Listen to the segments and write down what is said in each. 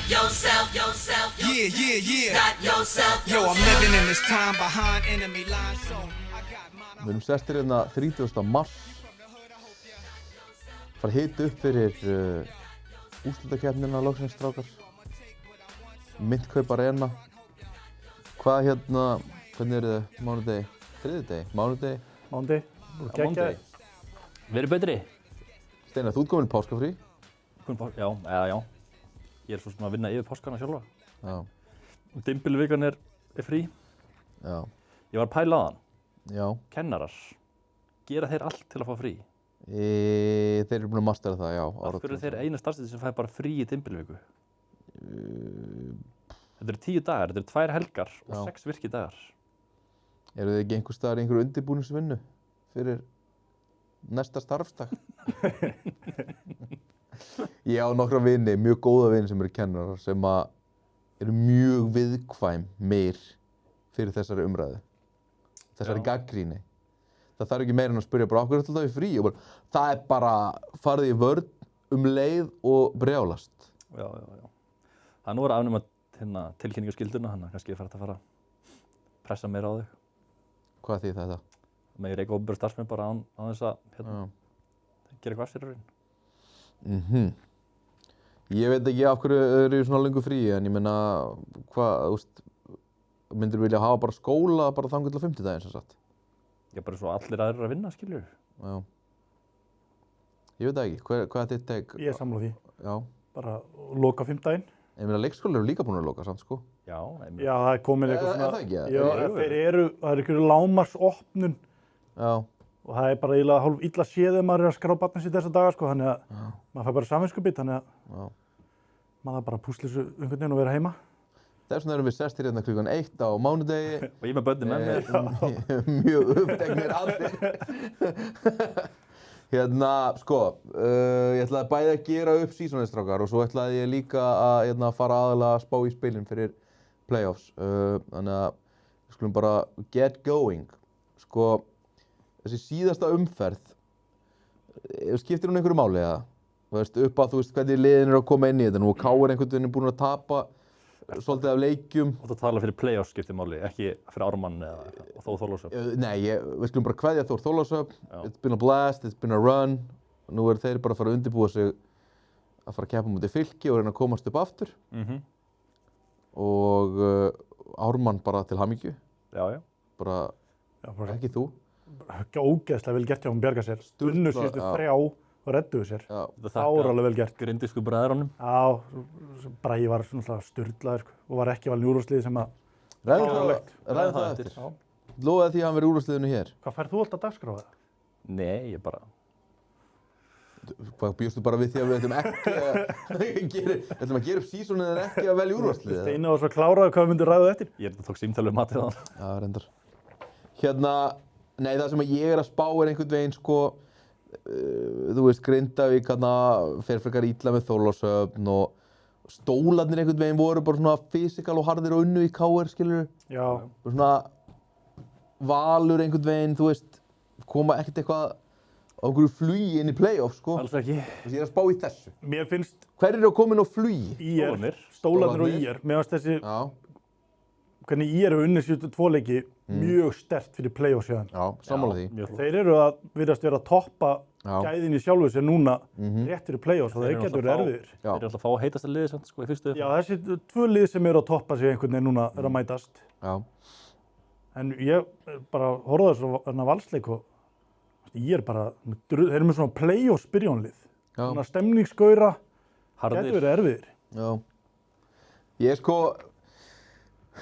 Yo, I'm living in this time behind enemy lines, so I got mine. Við erum sestir hérna 30. mars. Fara að hita upp fyrir úrslitakeppnina loksins, strákar. Myntkaup Arena. Hvað hvernig eru þið? Mánudegi? Þriðjudegi? Mánudegi? Mándi, geggjaði. Verið betri? Steinar, þú ert komin í páskafrí. Já. Ég er svo sem að vinna yfir páskana sjálfa. Já. Dymbilvikan er frí. Já. Ég var að pæla á þann. Já. Kennarar, gera þeir allt til að fá frí? Þeir eru búin að mastera það, já. Af hverju er þeir eina starfstétt sem fær bara frí í dymbilviku? Þetta eru 10 dagar, þetta eru 2 helgar og 6 virkidagar. Eru þið ekki einhvers staðar í einhverju undirbúningsvinnu fyrir næsta starfsdag? Ég á nokkra vini, mjög góða vini sem eru kennarar sem eru mjög viðkvæmir fyrir þessari umræðu. Þessari gagnrýni. Það þarf ekki meira en að spyrja bara okkur alltaf í frí og bara, það er bara farið í vörn leið og brjálast. Já. Það er nú verið að afnema tilkynningarskylduna, þannig að kannski ég fara að pressa meira á þau. Hvað þýðir þetta? Megir eiga opinberir starfsmenn bara án þess að gera eitthvað af sér í raun. Ég veit ekki af hverju eru í svona löngu fríi, en ég meina, myndir vilja hafa bara skóla bara þangað til 50 sem sagt? Já, bara svo allir aðrir að vinna, skilur. Já. Ég veit það ekki, hvað er þitt take? Ég er sammála því. Já. Bara loka 5 daginn. Ég meina, leikskólar eru líka búin að loka, samt sko? Já, Já, það er komin eitthvað svona. Er það ekki? Já, það er einhverju lágmarksopnun. Já. Og það er bara eiginlega hálf illa séð ef maður er að skrá barnið sitt þessa daga, sko, þannig að maður fær bara samviskubit, þannig að maður þarf bara að púsla þessu einhvern veginn og vera heima. Þess vegna erum við sestir hérna klukkan 1 á mánudegi. Og ég með börnin með mér. Mjög uppteknir allir. Ég ætlaði bæði að gera upp seasonið, strákar, og svo ætlaði ég líka að fara aðalega að spá í spilin fyrir playoffs. Þannig að við skulum bara get going. Þessi síðasta umferð, skiptir hún einhverju máli, eða? Upp að þú veist hvernig liðin eru að koma inn í þetta. Nú er KR einhvern veginn búin að tapa svolítið af leikjum. Og það tala fyrir playoffs skiptir máli, ekki fyrir Ármann eða Þór Þorlákshöfn. Nei, við skulum bara kveðja Þór Þorlákshöfn. It's been a blast, it's been a run. Nú eru þeir bara að fara að undirbúa sig að fara að keppa mútið Fylki og reyna að komast upp aftur. Og Ármann bara til hamingju. Já. Bara ekki þú. Ógeðslega vel gert hjá hún bjarga sér. Unnu síðustu 3 og redduðu sér. Áralega vel gert. Grindvísku bræðrunum. Já, Bragi var svona sturlaður og var ekki valinn í úrvalsliði sem að Ræðum það eftir. Lofaði því að hann verið í úrvalsliðinu hér. Hvað færð þú alltaf dagskráða? Nei, ég bara... Hvað bjóstu bara við því að við ætlum að gera upp seasonið en ekki að velja úrvalsliðið? Steina var svo kláraði hvað við myndum ræða eftir. Ég tók símtölu um matið á hann. Já, reyndar. Nei, það sem ég er að spá er einhvern veginn, þú veist, Grindavík fer frekar illa með Þorlákshöfn og stólarnir einhvern veginn voru bara svona fysikal og harðir og unnu í KR, skilurðu? Já. Og svona Valur einhvern veginn, þú veist, koma ekkert eitthvað á einhverju flugi inn í playoff, sko. Alls ekki. Ég er að spá í þessu. Mér finnst... Hver eru að koma inn á flugi? Stólarnir og IR. Mér finnst þessi... Hvernig IR hefur unnið 72 leiki mjög sterkt fyrir playoff síðan. Já, sammála því. Þeir eru að virðast vera að toppa gæðin í sjálfu sér núna rétt fyrir playoffs og þeir getur verið erfiðir. Þeir eru alltaf að fá heitasta liðið samt, sko, í fyrstu. Já, þessi 2 lið sem eru að toppa sig einhvern veginn núna eru að mætast. Já. En ég bara horfði þessu þarna valsleik og ég er bara, þeir eru með svona playoffs byrjónlið. Svona stemningsgaura, getur verið erfiðir. Já. Ég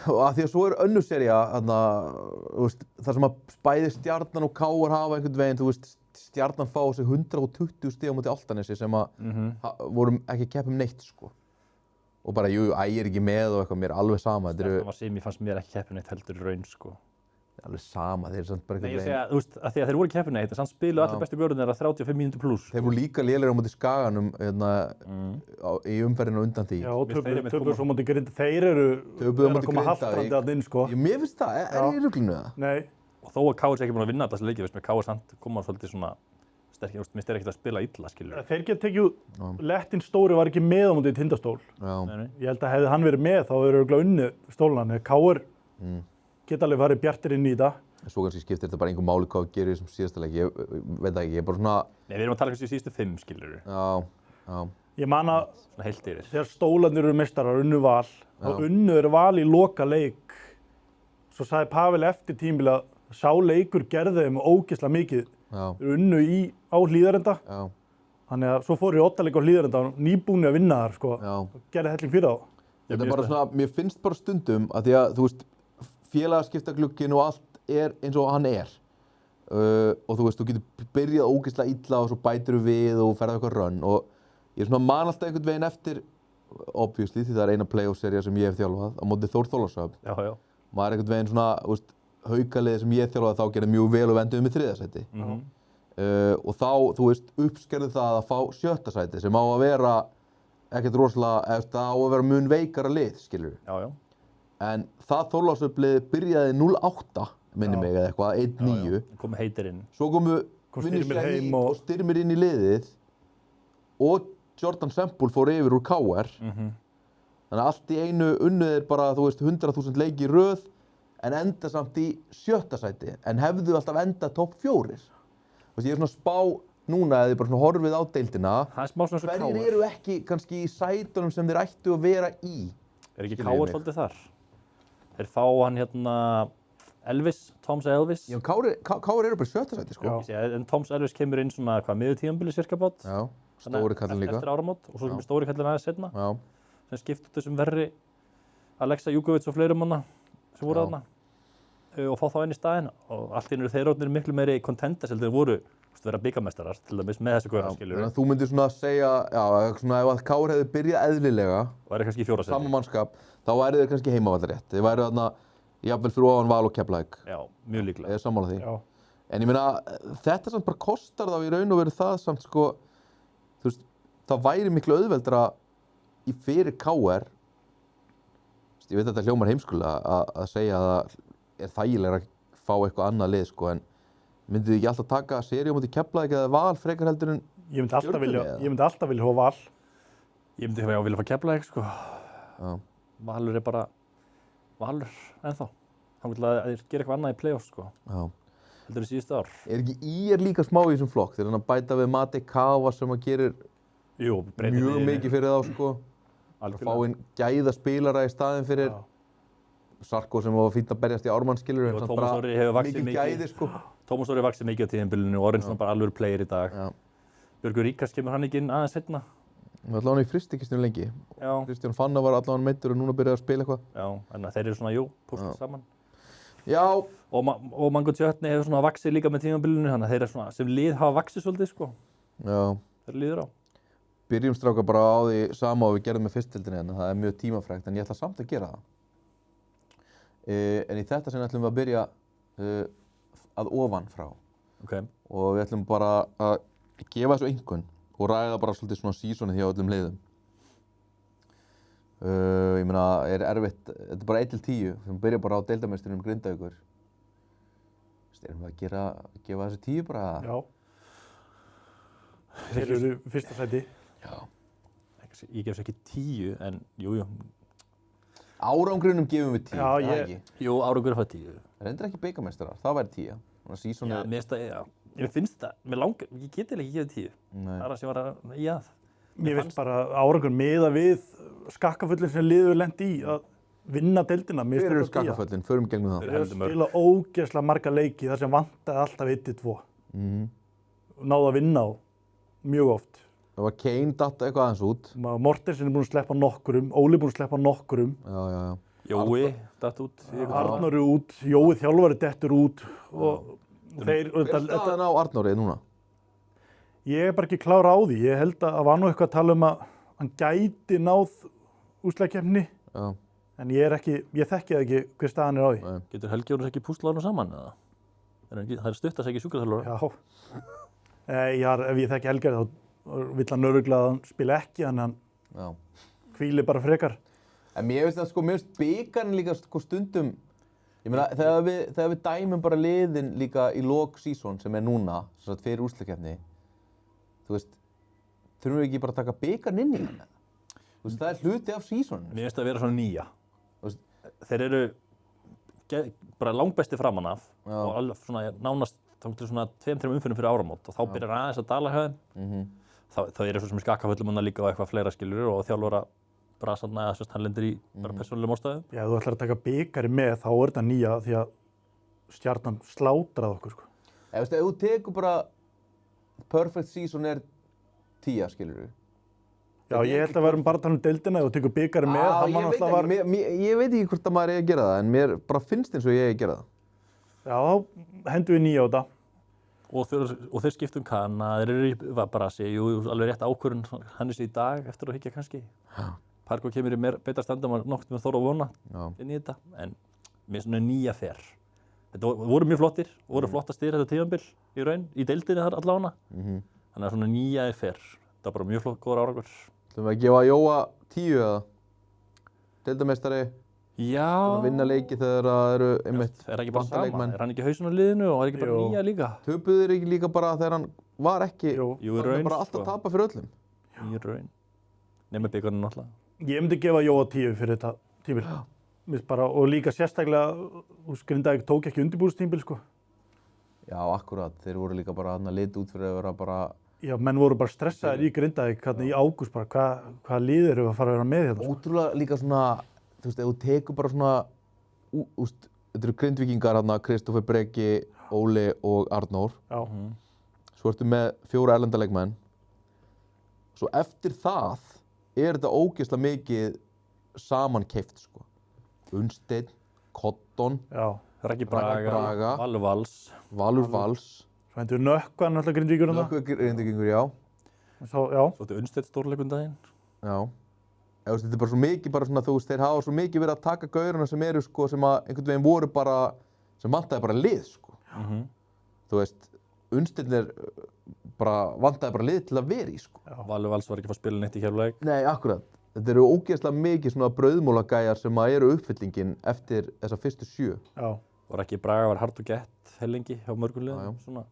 og að því að svo er önnur sería, þar sem að bæði Stjarnan og KR hafa einhvern veginn, þú veist, Stjarnan fá sig 120 stig á móti Álftanesi sem að voru ekki að keppa neitt, sko. Og bara, Ægir ekki með og eitthvað, mér er alveg sama. Stjarnan var sem ég fannst mér ekki keppa neitt heldur í raun, sko. Alveg sama, þeir eru samt bara einhvern veginn. Nei, ég segja, þú veist, að því að þeir voru ekki keppa neitt, samt spiluðu allir bestu vörðunir að 35 mínútur pluss. Þeir voru líka lélegir á móti Skaganum í umferðinu undan því. Já, töpuðu svo móti Grindavík. Þeir eru að koma haltrandi að inn, sko. Mér finnst það, er ég í ruglinu það? Nei. Og þó að KR sé ekki búin að vinna þessi leiki, veist með KR samt koma svolítið svona sterkir, minnst þeir ekkert að spila illa, skilur. Þeir geta tekið út, Lettin Stóri var ekki með á móti Tindastól. Já. Ég held að hefði hann verið með þá hefur örugglega unnið stólan. KR geta alveg farið bjartir inn í þetta. Svo kannski skiptir þetta bara einhver máli hvað við gerum í þessum síðasta leik, ég veit það ekki, ég er bara svona... Nei, við erum að tala kannski í síðustu 5, skilur. Já. Ég man að Svona heilt yfir. þegar stólarnir eru meistarar unnu Val, þá unnu þeir Val í loka leik. Svo sagði Pavel eftir tímbil að sá leikur gerði þeim ógeðslega mikið. Þeir unnu á Hlíðarenda. Já. Þannig að svo fóru í 8 leik á Hlíðarenda og nýbúni að vinna þar, sko. Já. Gerði helling fyrir þá. Þetta er bara svona, mér finnst bara stundum að því að, þú veist, félagaskiptaglugginn og allt er eins og hann er. Og þú veist, þú getur byrjað ógeðslega illa og svo bætir við og ferðið eitthvað run og ég er svona man alltaf einhvern veginn eftir, obviously, því það er eina playoff-sería sem ég hef þjálfað á móti Þór Þorlákshöfn. Já. Maður er einhvern veginn svona, þú veist, haukaliðið sem ég þjálfaði þá gerði mjög vel og enduðu með 3. sæti. Og þá, þú veist, uppskerðu það að fá 7. sæti sem á að vera ekkert rosalega, það á að vera mun veikara lið, skilur. Já. En það Þorlákshöfn-lið byrjaði 0-8, minni mig eða eitthvað, 1-9. Komið heitir inn. Svo komu Styrmir heim og Styrmir inn í liðið og Jordan Semple fór yfir úr KR. Þannig að allt í einu unnuðir bara, þú veist, 100.000 leiki í röð en enda samt í 7. sæti en hefðu alltaf endað topp 4. Þú veist, ég er svona spá núna eða ég bara svona horfið á deildina. Það er smá svona svo Hverjir eru ekki kannski í sætunum sem þeir ættu að vera í? Er ekki KR svolítið þar? Þeir fá hann Elvis, Toms Elvis. Já, KR eru bara í 7. sæti, sko. En Toms Elvis kemur inn svona, miður tímabili cirka bát. Já, stóri kallinn líka. Eftir áramót og svo kemur stóri kallinn aðeins seinna. Já. Sem skipt út þessum verri Alexa Jugovic og fleirum manna sem voru þarna. Og fá þá inn í staðinn. Og allt í einu eru þeir orðnir miklu meiri contenders heldur þeir voru vera bikarmeistarar til dæmis með þessu góða, skilur. Þannig að þú myndir svona segja, já, svona ef að KR hefði byrjað eðlilega, væri kannski í 4. sæti. Sama mannskap, þá væri þeir kannski heimavallarrétt. Þeir væri þarna jafnvel fyrir ofan Val og Keflavík. Já, mjög líklega. Ég er sammála því. Já. En ég meina, þetta samt bara kostar þá í raun og veru það samt sko, þú veist, það væri miklu auðveldara í fyrir KR, ég veit að þetta hljómar heimskulega að segja að það er þægilega að fá eitthvað annað lið sko, en myndið þið ekki alltaf taka seríu á móti Keflavík eða Val frekar heldur en Ég myndi alltaf vilja hafa Val. Ég myndi vilja fá Keflavík, sko. Já. Valur er bara Valur ennþá. Hann vil að þeir gera eitthvað annað í play-offs, sko. Já. Heldur í síðustu ár. Er ekki IR líka smá í þessum flokk? Þeir eru að bæta við Mate Kava sem að gerir mjög mikið fyrir þá, sko. Að fá inn gæða spilara í staðinn fyrir Sarko sem var fínt að berjast í Ármannsskilur. Tómas Orri hefur vaxið mikið gæði, sko. Tómas Orri vaxið mikið á tíðanbylunu og orðinn svona bara alvöru player í dag. Já. Björgur Ríkars kemur hann ekki inn aðeins seinna. Hann var allavega í fristikistinu lengi. Já. Kristján Fannar var allavega meiddur og núna byrjaði að spila eitthvað. Já, en þeir eru svona, púsluð saman. Já. Og Mango Tjötni hefur svona vaxið líka með tímabilinu, þannig að þeir eru svona, sem lið hafa vaxið svolítið, sko. Já. Þeir líður á. Byrjum strákar bara á því sama og við gerðum með fyrstdeildinni hérna, það er mjög tímafrekt, en ég ætla samt að gera það. En í þetta sinn ætlum við að byrja að ofan frá. Okay. Og við ætlum bara að gefa þessu einkunn og ræða bara svolítið svona seasonið hjá öllum liðum. Ég meina, er erfitt, þetta er bara 1-10, við byrjum bara á deildarmeisturum Grindavíkur. Erum við að gefa þessu 10 bara? Já. Þeir eru fyrsta sæti. Já. Ég gef þessu ekki 10, en jú. Árangrunum gefum við 10, það ekki? Jú, árangur fær 10. Reyndir ekki bikarmeistarar, það væri 10. Já, mér finnst þetta, ég get eiginlega ekki gefið 10. Nei. Það er það sem var að, Mér finnst bara árangur miða við skakkafullin sem liður lendi í að vinna deildina. Hver eru skakkaföllin? Förum gegnum það. Þeir eru að spila ógeðslega marga leiki þar sem vantaði alltaf 1-2. Náðu að vinna á mjög oft. Það var Kane datt eitthvað aðeins út. Mortensen er búinn að sleppa nokkrum, Óli búinn að sleppa nokkrum. Já. Jói datt út. Arnór er út, Jói þjálfari dettur út. Hver staðan á Arnóri núna? Ég er bara ekki klára á því. Ég held að var nú eitthvað að tala um að hann gæti náð úrslitakeppninni. Já. En ég þekki það ekki hver staðan er á því. Getur Helgi Jónas ekki púslað hann saman eða? Það er stutt að segja sjúkraþjálfara. Já. Ef ég þekki Helgi þá vill hann örugglega að hann spila ekki, þannig að hann hvíli bara frekar. En mér finnst það sko, mér finnst bikarinn líka sko stundum, ég meina þegar við dæmum bara liðin líka í lok season sem er núna, fyrir úrslitakeppni, þú veist, þurfum við ekki bara að taka bikarinn inn í hann? Þú veist, það er hluti af seasoninu. Mér finnst það að vera svona nýja. Þú veist, Þeir eru bara langbesti framan af Já. og alveg svona nánast þá til svona 2-3 umfyrir fyrir áramót og þá byrjar aðeins að dala hjá þeim. Það eru svo sem skakkaföllum hann líka á eitthvað fleira skilur og þjálfara brasanna eða hann lendir í bara persónulegum ástæðum. Já, þú ætlar að taka bikari með, þá er þetta nýja því að Stjarnan slátrað okkur, sko. Ef þú tekur bara perfect season er 10, skilur við. Já, ég held að verðum bara að tala deildina, ef þú tekur bikari með, það mann alltaf var... Ég veit ekki hvort að maður er að gera það, en mér bara finnst eins og ég er að gera það. Já, þá hendum við nýja á þetta. Og þeir skiptum kann að þeir eru bara að segja, jú, alveg rétt ákvörðun Hannes í dag eftir að hyggja kannski. Parko kemur í betra standum að nokkuð með Þór og Vona inn í þetta, en mér svona nýja fer. Þetta voru mjög flottir, voru flottastir þetta tíðanbill í raun, í deildinni þar allavega. Þannig að svona nýja fer. Það var bara mjög flott, góður árangur. Ætlum við að gefa Jóa 10 eða? Deildameistari, Já. vinna leiki þegar það eru einmitt Er það ekki bara sama? leikmenn. Er hann ekki hausinn á liðinu og er ekki bara Jú. nýja líka? Töpuðu þeir ekki líka bara þegar hann var ekki, Jú. Jú, í hann er raun, bara alltaf sko. tapa fyrir öllum. Í raun. Nefnir byggarinn náttúrulega. Ég myndi gefa Jóa 10 fyrir þetta tímbil. Bara, og líka sérstaklega, Grindavík tók ekki undirbúrstímbil, sko. Já, akkurat. Þeir voru líka bara hann að lita út fyrir að vera bara... Já, menn voru bara stressaðir í Grindavík hérna í ágúst bara, hvað lið eru að fara að vera með hérna, sko. Ótrúlega líka svona, þú veist, ef þú tekur bara svona, þetta eru Grindvíkingar hérna, Kristoffer Breki, Óli og Arnór. Já. Svo ertu með 4 erlenda leikmenn. Svo eftir það er þetta ógeðslega mikið samankeypt, sko. Unnsteinn, Cotton, Já. Raggi Braga. Braga, Valur Vals. Valur Vals, Svo hendur Nökkvan alltaf Grindvíkur um það. nokkuð Grindvíkingur, já. Svo, já. Svo þetta Unnsteinn stórleikundaginn. Já. Eða, þetta er bara svo mikið, bara svona, þú veist, þeir hafa svo mikið verið að taka gaurana sem eru, sko, sem að einhvern veginn voru bara, sem vantaði bara lið, sko. Þú veist, Unnsteinn er bara, vantaði bara lið til að vera í, sko. Valur Vals var ekki að fá spila neitt í héruleik. Nei, akkurat. Þetta eru ógeðslega mikið svona brauðmólagæjar sem að eru uppfyllingin eftir þessa fyrstu 7. Já. Og Raggi Braga var hart og gett hellingi hjá mörgum liðum, svona,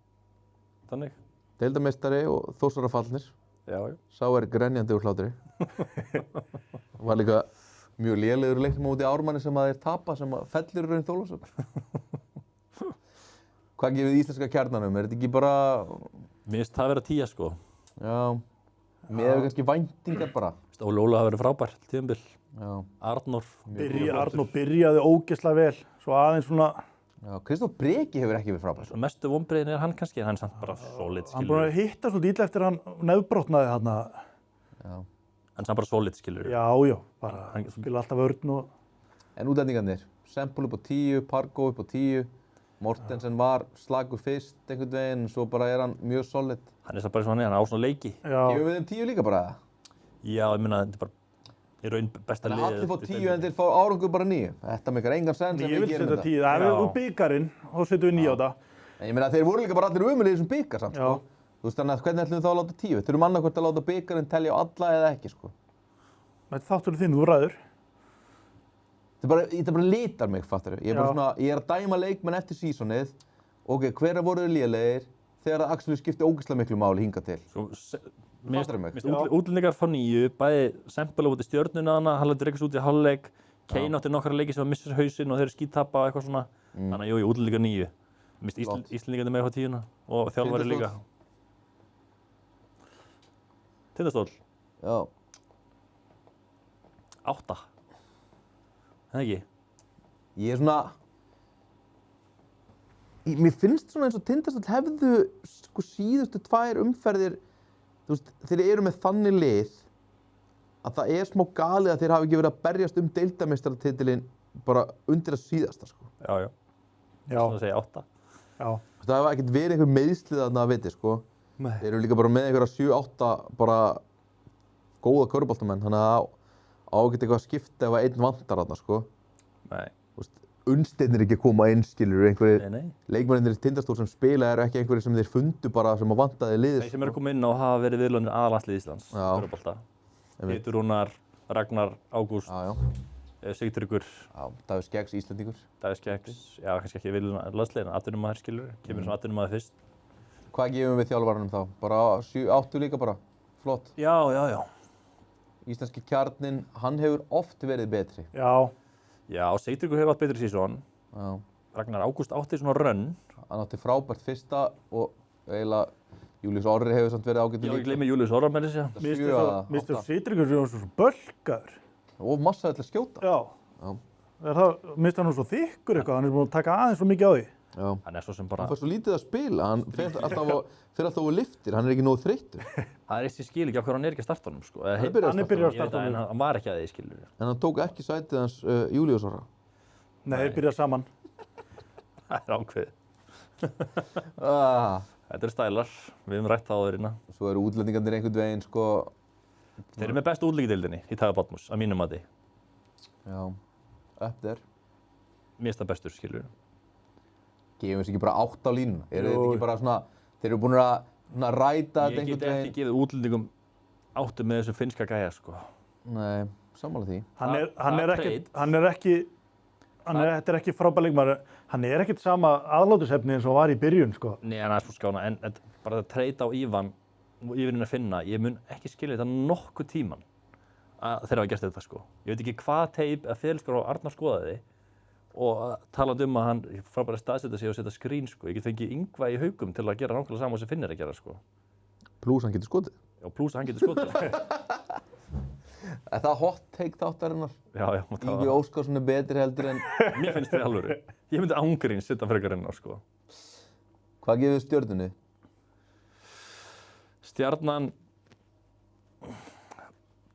þannig. Deildameistari og Þórsara fallnir. Já, já. Sá er grenjandi úr hlátri. Var líka mjög lélegur leiknum út í Ármanni sem að þeir tapa, sem að fellir í raun Þólasöfn. Hvað gefið íslenska kjarnanum? Er þetta ekki bara... Mér finnst það vera 10, sko. Já, með kannski væntingar bara. Óli Óla hafa verið frábær, tíðanbill. Já. Arnór. Arnór byrjaði ógeðslega vel, svo aðeins svona... Já, Kristof Breki hefur ekki verið frábær. Mestu vonbrigðin er hann kannski, en hann er samt bara solid, Hann skilur. búinn að hitta svolítið illa eftir að hann nefbrotnaði þarna. Já. Hann er samt bara solid, skilur. Já, já, bara hann spila alltaf vörn og... En útlendingarnir, Sempul upp á 10, Pargo upp á 10, Mortensen var slagur fyrst einhvern veginn, svo bara er hann mjög solid. Hann er samt bara eins og hann er, hann á svona leiki. Já. Gefum við þeim 10 líka bara? Já, ég meina, þetta er bara í raun besta Þannig liðið. að allir fá 10 en þeir fá árangur bara 9. Þetta meikar engan sens ef Ég við vil gerum setja 10, það er úr byggarinn, þá setjum við 9 á þetta. En ég meina þeir voru líka bara allir umulegir sem byggar samt, sko. Þú veist þannig að hvernig ætlum við þá að láta 10? Þurfum annarkvort að láta byggarinn telja á alla eða ekki, sko. Þetta er þátturinn þinn, þú ræður. Þetta bara litar mig, fattar ég. Ég er bara svona, ég er að dæma leikmenn eftir sísonið. Ok, hverra voru þeir lélegir þegar að Axel skipti ógeðslega miklu máli hingað til? Fattarðu mig? Útlendingar fá 9, bæði Sempel út í stjörnuna hana, Halldór Reykjavík út í hálfleik, Kane átti nokkra leiki sem var missir hausinn og þeir eru skíttapa og eitthvað svona. Þannig að jú, útlendingar 9. Mist Íslendingarnir með á 10 og þjálfari líka. Tindastól. Já. 8. Það ekki? Ég er svona... Mér finnst svona eins og Tindastóll hefðu sko síðustu 2 umferðir, þú veist, þeir eru með þannig lið að það er smá galið að þeir hafi ekki verið að berjast deildameistaratitilinn bara undir að síðasta, sko. Já, já. Já. Svona að segja 8. Já. Það hefði ekkert verið einhver meiðslið þarna að viti, sko. Nei. Þeir eru líka bara með einhverja 7-8 bara góða körfuboltamenn, þannig að á ekkert eitthvað að skipta ef að einn vantar þarna, sko. Nei. Þú veist, Unnsteinn ekki að koma inn, skilur, einhverjir Nei. leikmennir í Tindastól sem spila eru ekki einhverjir sem þeir fundu bara sem að vantaði liðið. Þeir sem eru að koma inn á hafa verið viðlaunir aðallandslið Íslands. Já. Körfubolta. Pétur Rúnar, Ragnar Ágúst, Sigtryggur. Já, Davíð Skeggs, Íslendingur. Davíð Skeggs, já kannski ekki viðlaunir landsliðin, atvinnumaður skilur, kemur sem atvinnumaður fyrst. Hvað gefum við þjálfaranum þá? Bara 7-8 líka bara? Flott. Já. Íslenski kjarninn, hann hefur oft verið betri. Já, Sigtryggur hefur átt betri sísón. Já. Ragnar Ágúst átti svona rönn. Hann átti frábært fyrsta og eiginlega Júlíus Orri hefur samt verið ágættur Já, ég gleymi Július Orra með þessi. Mr. Sigtryggur sem var svo bölkaður. Og massaði til að skjóta. Já. Minnst hann svo þykkur eitthvað, hann er búinn að taka aðeins svo mikið á því. Já. Hann er svo sem bara... Hann fær svo lítið að spila, hann fer alltaf á liftir, hann er ekki nógu þreyttur. Það er eitt sem skil ekki af hverju hann er ekki að starta honum, sko. Hann er byrjað Hann er byrjað að starta honum. Hann var ekki að því, skilur. En hann tók ekki sætið hans Júlíus Orra. Nei, þeir byrjað saman. Það er ákveðið. Ah. Þetta eru stælar, við höfum rætt það áður innan. Svo eru útlendingarnir einhvern veginn, sko... Þeir eru með bestu útlíkdeildinni í Taga Batmus, að mínum mati. Já, upp there. Mér finnst það bestur, skilur. Gefum við ekki bara 8 á línuna? Eru þetta ekki bara svona... Þeir eru búin að ræta þetta Ég get ekki gefið útlendingum 8 með þessu finnska gæja, sko. Nei, sammála því. Þetta er ekki frábær leikmaður. Hann er ekkert sama aðlátushefni eins og var í byrjun, sko. Nei, hann er svo skána, en bara það treyta á Ívan og Ívanin að finna, ég mun ekki skilja þetta nokkuð tíman þegar hafa gert þetta, sko. Ég veit ekki hvað teip að Felixkur og Arnar skoðaði og talandi að hann frábæri staðsetja sig og setja skrín, sko. Ég get fengið Yngva í Haugum til að gera nákvæmlega sama sem Finnir að gera, sko. Plús hann getur skotið. Já, plús hann getur skotið. Er það hot take þáttarinnar? Já. Yngvi Óskarsson er betri heldur en... Mér finnst það í alvöru. Ég myndi ángríns setja frekar inn á, sko. Hvað gefið Stjörnunni? Stjarnan...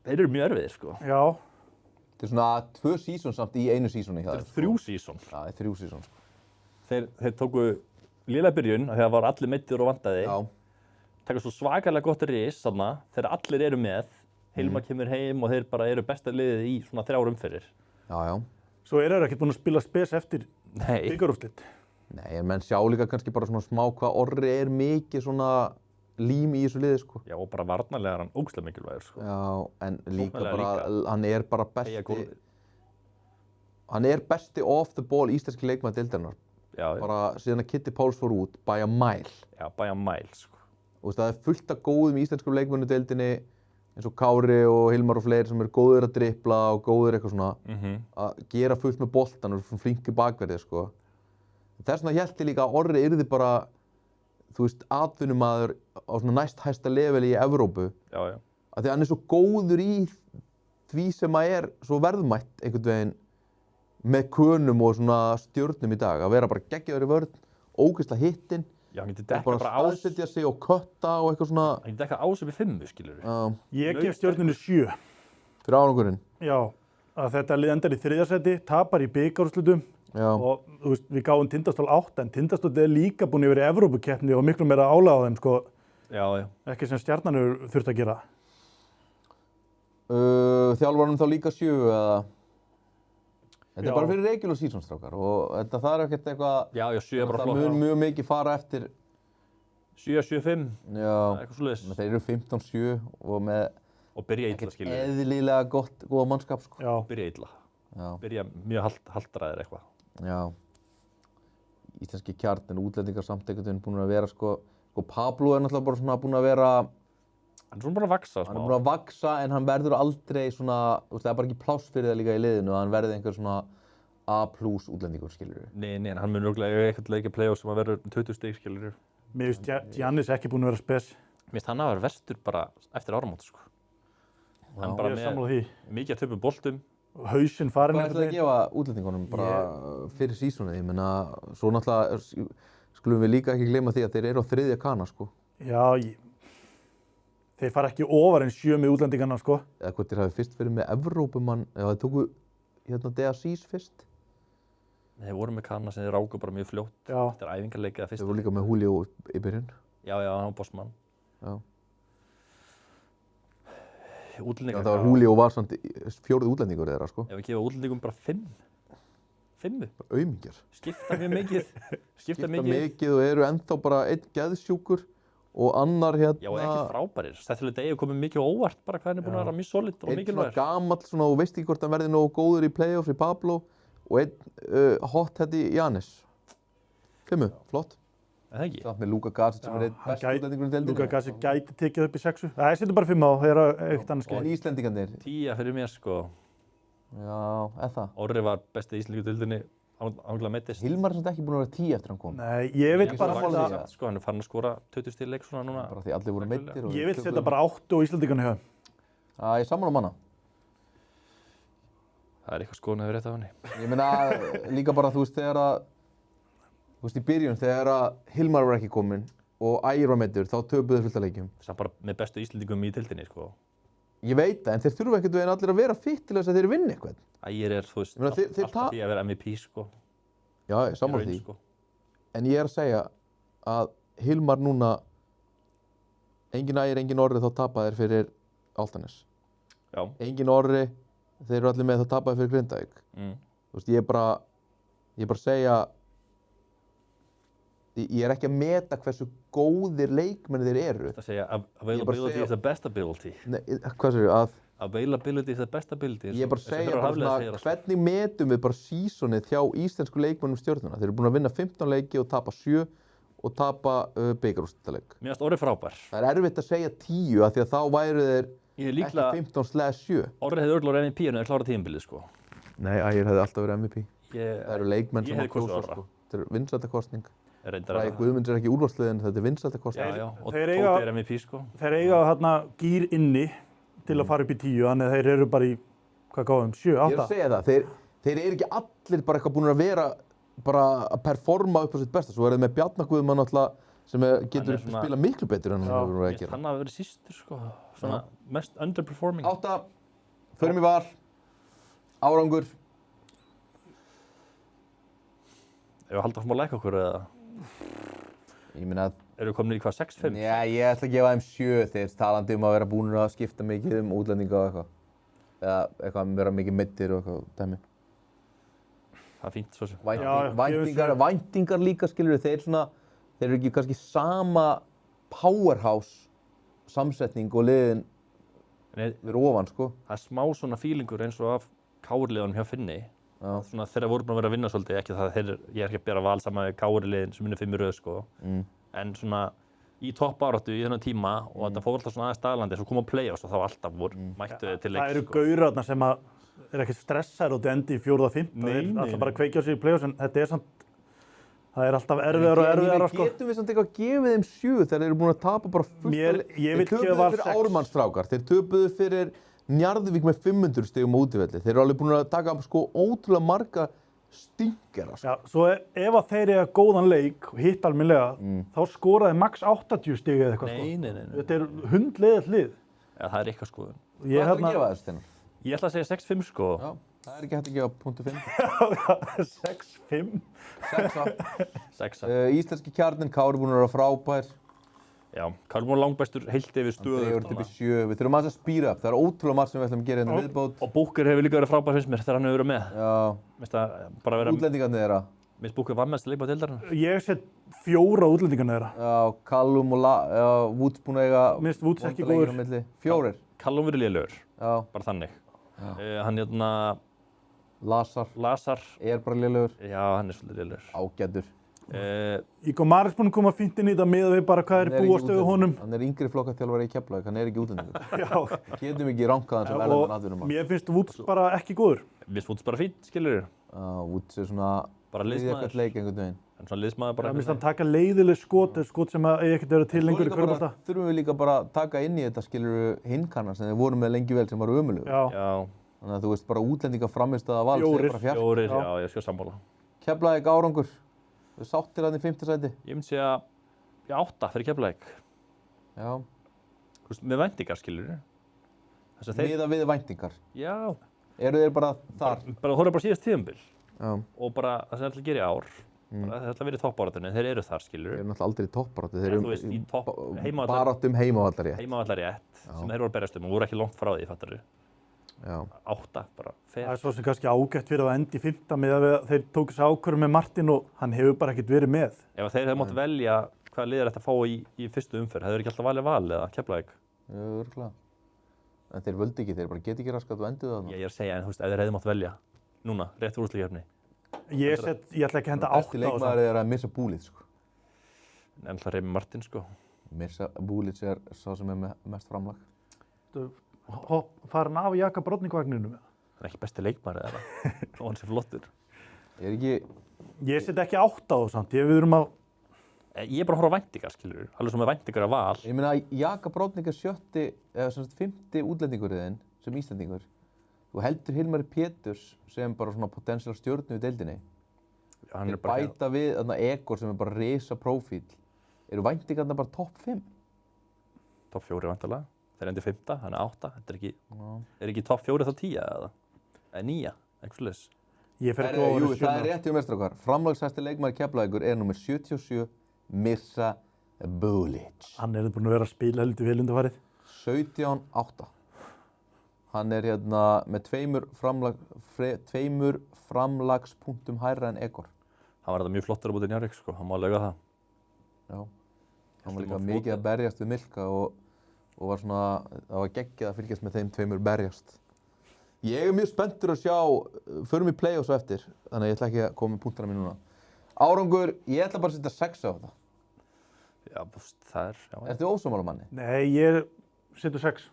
Þeir eru mjög erfiðir, sko. Já. Þetta er svona 2 season samt í einu seasoni. Þetta er 3 season. Já, það er 3 season, sko. Þeir tóku lélega byrjun þegar var allir meiddir og vantaði. Já. Taka svo svakalega gott ris þarna þegar allir eru með. Hilmar kemur heim og þeir bara eru besta liðið í svona 3 umferðir. Já. Svo eru þeir ekkert búin að spila spes eftir Nei. bikarúrslit. Nei, en menn sjá líka kannski bara svona smá hvað Orri er mikið svona lím í þessu liði, sko. Já, og bara varnarlega er hann ógeðslega mikilvægur, sko. Já, en líka Sóknarlega bara, hann er bara Beygja besti... gólfið. Hann er besti off the ball íslenski leikmaður deildarinnar. Já, Bara síðan að Kitty Páls fór út, by a mile. já, by a mile, sko. Og það er fullt af góðum íslenskum leikmönnum deildinni, eins og Kári og Hilmar og fleiri sem eru góðir að dribbla og góðir eitthvað svona að gera fullt með boltan og eru flinki bakverðir, sko. Þess vegna hélt ég líka að Orri yrði bara, þú veist, atvinnumaður á svona næst hæsta leveli í Evrópu. Já. Af því að hann er svo góður í því sem að er svo verðmætt einhvern veginn með Könum og svona Stjörnum í dag. Að vera bara geggjaður í vörn, ógeðslega hittinn. Já, hann getur Og dekkað bara bara ás. staðsetja sig og kötta og eitthvað svona. Hann getur dekkað ás upp í 5, skilur. Ég gef Stjörnunni 7. Fyrir árangurinn. Já, að þetta lið endar í 3. sæti, tapar í bikarúrslitum Já. og þú veist, við gáum Tindastól 8 en Tindastól er líka búin yfir í Evrópukeppni og miklu meira álag á þeim, sko. Já. Ekki sem Stjarnan hefur þurft að gera. Þjálfarnum þá líka 7 eða? Þetta Já. er bara fyrir regular season, strákar, og þetta það er ekkert eitthvað... Já, 7 er bara Það flott. mun mjög mikið fara eftir... 7, 7, 5. Já, Eitthvað svoleiðis. þeir eru 15-7 og með Og byrja illa, skilur. eðlilega góða mannskap, sko. Já. Byrja illa. Já. Byrja mjög haltraðir eitthvað. Já. Íslenski kjarnin, útlendingar samt einhvern veginn búin að vera, sko Pablo er náttúrulega bara svona búin að vera... Hann er svona bara að vaksa, Hann er búin að vaksa en hann verður aldrei svona, þú veist, það er bara ekki pláss fyrir það líka í liðinu að hann verði einhver svona A+ útlendingur, skilur við. Nei, en hann mun örugglega eiga eitthvað leikja play-off sem að verður 20 stig, skilur við. Mér finnst Giannis ekki búin að vera spes. Mér finnst hann að vera verstur bara eftir áramót, sko. Hann Ég bara er með sammála því. mikið að töpu boltum. Hausinn farin Hvað ætlaði að gefa útlendingunum bara fyrir sísonið? Ég meina, svo náttúrulega skulum við líka ekki gleyma því að þeir eru á 3. kana, sko. Já, þeir fara ekki ofar en 7 með útlendingarna, sko. Eða hvort þeir hafi fyrst verið með Evrópumann, eða þeir tóku hérna DACs fyrst. Þeir voru með Kana sem þeir ráku bara mjög fljótt. Já. Þetta er æfingarleik eða Þeir fyrst. voru líka með Julio í byrjun. Já, hann var bossmann. Já. Útlendingar. Það var Julio var samt 4. útlendingur þeirra, sko. Ef við gefa útlendingum bara 5. 5. Aumingjar. Skipta mjög mikið. Skipta mikið. mikið og eru ennþá bara einn geðsjúkur og annar hérna... Já, og ekki frábærir. Stættilega degi komið mikið á óvart bara hvað hann er búin að vera mjög solid og Einn svona mikilvægur. gamall svona og veist ekki hvort hann verði nógu góður í playoffs í Pablo og einn hot head í Giannis. 5, flott. Er það ekki? Samt með Luka Gacic sem er einn hann best útlendingur í deildinni. Luka Gacic gæti tekið upp í 6. Það er setjum bara 5 á, það er ekkert annars Og skil. Íslendingarnir, 10 fyrir mér sko. já, það. Orri var besti íslendingur í deildinni ángla meiddist. Hilmar er samt ekki búinn að vera 10 eftir hann kom. Nei, ég vil Ég bara sammála því. setja, Sko, hann er farin að skora 20 stig leik svona núna. Bara því allir voru meiddir. og ég við vil setja töpuðum. bara 8 og Íslandingarna hjá. Já, ég sammála um hana. Það er eitthvað skoðun að vera rétt af henni. Ég meina líka bara þú veist þegar að, þú veist í byrjun þegar að Hilmar var ekki kominn og Ægir var meiddur, þá töpuðu þeir fullt af leikjum. Samt bara með bestu íslendingum í deildinni sko. Ég veit það, en þeir þurfa ekkert veginn allir að vera fitt til þess að þeir vinni eitthvað. Ægir er, þú veist, Ég meina, þeir alltaf því að vera MVP sko. Já, ég sammála Í raun, því. sko. En ég er að segja að Hilmar núna, engin Ægir, engin Orri, þá tapa þeir fyrir Álftanes. Já. Engin Orri, þeir eru allir með þá tapa þeir fyrir Grindavík. Þú veist, ég er bara að segja, ég er ekki að meta hversu góðir leikmenn þeir eru. Það segja Ég er bara að availability segja- is the best ability. Nei, hvað segir að Availability is the best ability. ég er bara að segja bara svona, hvernig metum við bara seasonið hjá íslensku leikmennum Stjörnuna? Þeir eru búin að vinna 15 leiki og tapa 7 og tapa bikarúrslitaleik. Mér finnst Orri frábær. Það er erfitt að segja 10 af því að þá væru þeir Ég er ekki líklega, 15/7. Orri hefði örgulega MVP en það er klárað tímabilið sko. Nei, Ægir hefði alltaf verið MVP. Það eru leikmenn ég sem hefði að kosið kjósa Orra. sko. Þetta er vinsældarkosning. Reyndar Bragi Guðmunds er ekki úrvalsliðin, þetta er vinsældarkosning. Já, já, og Þeir Tóti eiga- er MVP sko. Þeir eiga þarna gýr inni til að fara upp í 10, þannig að þeir eru bara í, hvað gáðum, 7, Ég er 8. að segja það, þeir eru ekki allir bara eitthvað búin að vera bara að performa upp á sitt besta. Svo er það með Bjarna Guðmann alltaf sem getur svona- spilað miklu betur en hann hefur verið að Mér finnst gera. hann hafi verið sístur sko. Svona mest underperforming. 8, förum í var, árangur. Ef við haldum að læka okkur eða Ég meina að, eru við komin í hvað, 6-5? já, ég ætla að gefa þeim 7 þeir talandi um að vera búin að skipta mikið um útlendinga og eitthvað. Eða eitthvað að vera mikið meiddir og eitthvað dæmi. Það er fínt svo sem. Væntingar líka skilur þeir eru ekki kannski sama powerhouse samsetning og liðin Nei, fyrir ofan sko. það er smá svona fílingur eins og af káurliðanum hjá Finni. Já. Svona þeirra voru búin að vera að vinna svolítið, ekki það ég er ekki að bera val saman við káurliðin sem vinnur 5 í röð sko. En svona í toppáráttu í þennan tíma og þetta fór alltaf svona aðeins staðlandi, svo koma playoffs og þá alltaf mættu þið til Það leiks eru sko. gaurarnar sem að er ekki stressaður og endi í 4. og 5. Nei, Þeir nei, alltaf bara kveikja á sig í play-offs en þetta er samt, það er alltaf erfiðar og erfiðar sko. Getum við samt eitthvað að gefa þeim 7 þegar þeir eru búin að tapa bara fullt Ég vil Þeir gefa Val töpuðu fyrir 6. Ármannsstrákar, þeir töpuðu fyrir Njarðvík með 500 stigum á útivelli. Þeir eru alveg búin að taka sko ótrúlega marga stinkera sko. Já, svo ef að þeir eiga góðan leik og hitt almennilega, þá skoraði max 80 stig eða eitthvað sko. Nei. Þetta er hundleiðið hlið. Ja, það er eitthvað skoðun. Ég Hvað ætlar að gefa þessu Steinar? Ég ætla að segja 6-5 sko. Já, það er ekki hægt að gefa .5. 6-5. 6. 6. Íslenski kjarnin, Kári búin að vera frábær. Já, Karl Mór langbæstur heilt yfir stöðu. Andrei voru upp í 7. Við þurfum aðeins að spýra upp. Það er ótrúlega margt sem við ætlum að gera hérna viðbót. Og Búker hefur líka verið frábær finnst mér þegar hann hefur verið með. Já, Mér finnst það bara vera, útlendingarnir þeirra. mér finnst Búker var mest leikbað deildarinn. Ég set 4 útlendingarna þeirra. Já, Callum og Woods búin að eiga Mér finnst Woods ekki vonda leikir góður. á milli. 4. Callum verið lélegur, Já, bara þannig. Hann hérna, Lazar Lazar, er bara lélegur. já hann er svolítið lélegur. Ágætur. Ígor Maris búinn að koma fínt inn í þetta með við bara hvað Hann er er ekki búast við útlendingur. honum. Hann er yngri flokkaþjálfari í Keflavík, hann er ekki útlendingur. Já, Getum ekki rankað hann sem erlendan og atvinnumann. mér finnst Woods bara ekki góður. Mér finnst Woods bara fínt, skilur Woods er svona bara liðið liðsmaður. eitthvað leik einhvern veginn. En svona liðsmaður bara. Það minnst hann taka leiðileg skot sem að eigi ekkert verið til lengur í körfbalta. Þurfum við líka bara að taka inn í þetta skilur hinkannar sem þeir voru með lengi vel sem var ömulugur. Já, Já, Þannig að þú veist bara útlendinga framistæða Vals er 4. bara fjart. 4, já, ég skal sammála. Keflavík árangur. Við sáttir hann í 5. sæti. Ég myndi segja, 8 fyrir Keflavík. Já. Þú veist, með væntingar, skilur Þess að þeir, Miða við væntingar. já, Eru þeir bara þar? bara horfa bara síðast tíðumbil. Já. Og bara það sem ætla að gera í ár. Bara, það ætla að vera í toppáratunni, þeir eru þar, skilur Þeir eru náttúrulega aldrei í toppbaráttu. Þeir En eru þú veist, í topp- heimavallar- baráttu heimavallar rétt. Heimavallar rétt, sem þeir voru að berjast og voru ekki langt frá því, fattar Já. 8, bara það fer. er svo sem kannski ágætt fyrir að endi í 5. með að þeir tóku sér ákvörðum með Martin og hann hefur bara ekkert verið með. Ef þeir hefði mátt velja hvaða lið er þetta að fá í fyrstu umferð, hefur ekki alltaf valið Val eða Keflavík? Örugglega. En þeir völdu ekki, þeir bara get ekki raskat og enduðu þarna. Ég er að segja, en þú veist, ef þeir hefði mátt velja núna, rétt úr úrsliðkefni. Ég ætla ekki að henda 8 Eftir á leikmaður þess. er að missa búlið, sko. En það Remi Martin, sko. Mirza Bulic sá sem með mest framlag. Farin af Jaka Brodnik-vagninu. Hann ekki besti leikmaður eða og hann sé flottur. Ekki... Ég set ekki 8 á samt, við erum að... Ég bara horfa á væntingar, skilur. Alveg sem með væntingar að val. Ég meina, Jaka Brodnik 7. eða sem sagt 5. útlendingurinn sem Íslendingur. Þú heldur Hilmari Péturs sem bara svona potensiál stjörnu í deildinni. Þeir bæta við þarna Egor sem bara risa prófíl. Eru væntingarna bara topp 5? Topp 4 væntanlega. Þeir endi 5, þannig 8. Þetta er ekki topp 4 þá 10 eða? Eða 9, eitthvað svoleiðis. Jú, það rétt hjá mér strákar. Framlagshæsti leikmaður Keflavíkur númer 77, Mirza Bulic. Hann búinn að vera að spila heldur vel undanfarið. 17-8. Hann með 2 framlagspunktum hærra en Egor. Hann var þetta mjög flottur á búti Njarðvík, sko. Hann má lega það. Já. Hann var líka mikið að berjast við Milka og var svona, það var geggjað að fylgjast með þeim 2 berjast. Ég mjög spenntur að sjá, förum í play-offs á eftir, þannig að ég ætla ekki að koma með punktana mín núna. Árangur, ég ætla bara að setja 6 á þetta. Já, það er, já. Ertu ósammála manni? Nei, ég setur 6.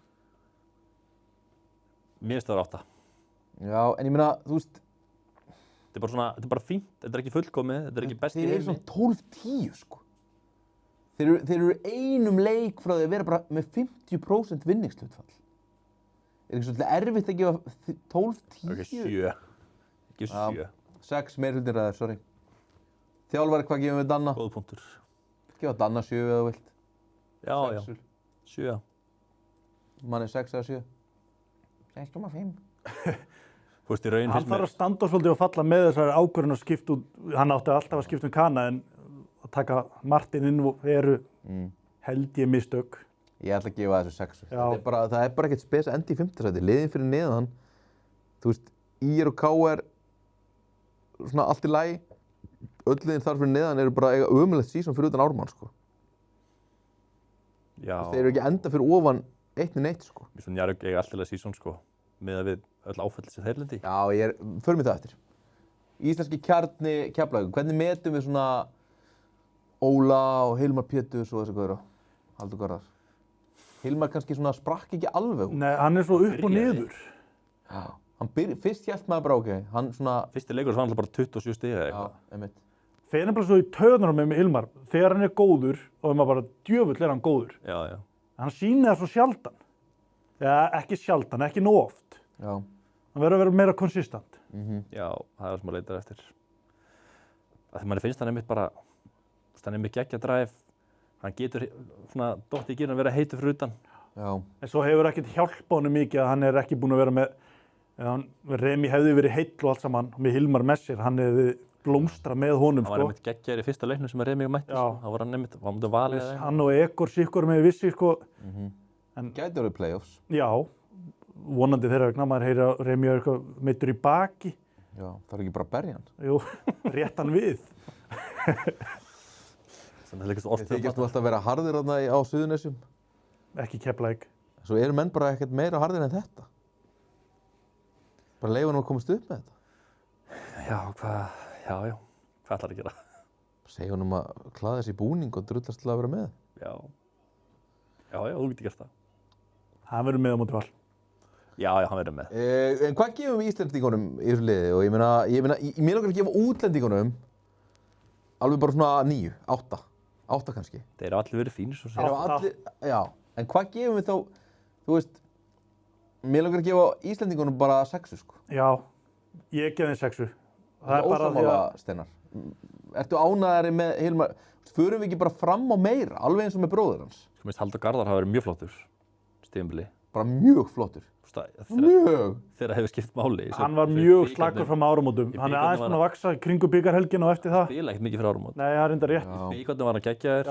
Mér finnst það var 8. Já, en ég meina, þú veist... Þetta er bara svona, þetta er bara fínt, þetta er ekki fullkomið, þetta er ekki best í heimi. Þeir eru svona 12-10, sko. Þeir eru einum leik frá því að vera bara með 50% vinningshlutfall. Er ekki svolítið erfitt að gefa 12-10? Ekki 7. Ekki 7. 6 meirhlutin ræðir, sorry. Þjálfari, hvað gefum við Danna? Góð punktur. Gefa Danna 7 eða þú vilt. Já, já. 7. Manni 6 eða 7. 6,5. Þú veist, í raun Hann þarf að standa svolítið og falla með þessari ákvörðun að skipta út. Hann átti alltaf að skipta Kana en að taka Martin inn eru held ég mistök. Ég ætla að gefa þessu 6. Það er bara ekkert spes endi í 5. sæti. Liðin fyrir neðan, þú veist, IR og KR, svona allt í lagi. Öll liðin þar fyrir neðan eru bara eiga ömurlegt season fyrir utan Ármann, sko. Já. Þeir eru ekki enda fyrir ofan 1-1, sko. Mér finnst Njarðvík eiga alltaf season, sko, með við öll áfæll sem þeir lendi. Já, förum við það eftir. Íslenski kjarni Keflavíkur, hvernig metum við svona Óla og Hilmar Péturs og þessi góður á Halldór Garðars? Hilmar kannski svona sprakk ekki alveg. Nei, hann er svo upp og niður. Já, fyrst hélt maður bara ok, hann svona... Fyrsti leikur var alltaf bara 27 stiga eða eitthvað. Já, einmitt. Þeir bara svo í töðunum með Hilmar, þegar hann er góður og maður bara djöfull er hann góður. Já, já. Hann sýnir það svo sjaldan. Já, ekki sjaldan, ekki nóg oft. Já. Hann verður að vera meira konsistent. Já, það er það sem maður leitar eftir. Þegar manni finnst hann einmitt bara, hann er með geggjadræf, hann getur svona dótt í gírun að vera heitur fyrir utan. Já. En svo hefur ekkert hjálpað honum mikið að hann er ekki búinn að vera með, Remi hefði verið heill og allt saman, með Hilmar með sér, hann hefði blómstra með honum, Hann var einmitt geggjaður í fyrsta leiknum sem Remi mætti, sko. Þá var hann einmitt, hann mútið valið eða eitthvað. Hann og Egor sikkur með vissi, sko. Gæti orðið play-offs. Já, vonandi þeirra vegna, maður heyri að Remi er eitthvað meiddur í baki. Já, það er ekki bara að berja hann. Jú, rétt hann við. Þið þykjast nú alltaf að vera harðir á Suðurnesjum. Ekki Keflavík. Svo eru menn bara ekkert meira harðir en þetta. Bara leyfa hann að komast upp með þetta. Já, hvað ætlar að gera? Segja hann að klæða þessi í búning og drullast til að vera með. Já, þú getur gert það. Hann verður með á móti Val. Já, hann verður með. En hvað gefum við Íslendingunum í þessu liði? Og ég meina, mér langar að gefa útlendingunum alveg bara svona 9, 8. 8 kannski. Þeir eru allir verið fínir, svo sem. Já, en hvað gefum við þá, þú veist, mér langar að gefa Íslendingunum bara 6, sko. Já, ég gef þeim 6. Það er bara því ósammála, Steinar. Ertu ánægðari með Hilmar? Förum við ekki bara fram á meira, alveg eins og með bróður hans? Sko, minnst Halldór Garðar hafa verið mjög flottur, stíðumbili. Bara mjög flottur. Mjög! Þegar hefur skipt máli. Hann var mjög slakur fram áramótum. Hann er aðeins búinn að vaxa kringu bikarhelgina og eftir það. Spila ekkert mikið fyrir áramót. Nei, það er reyndar rétt. Bíkarnir var hann geggjaður.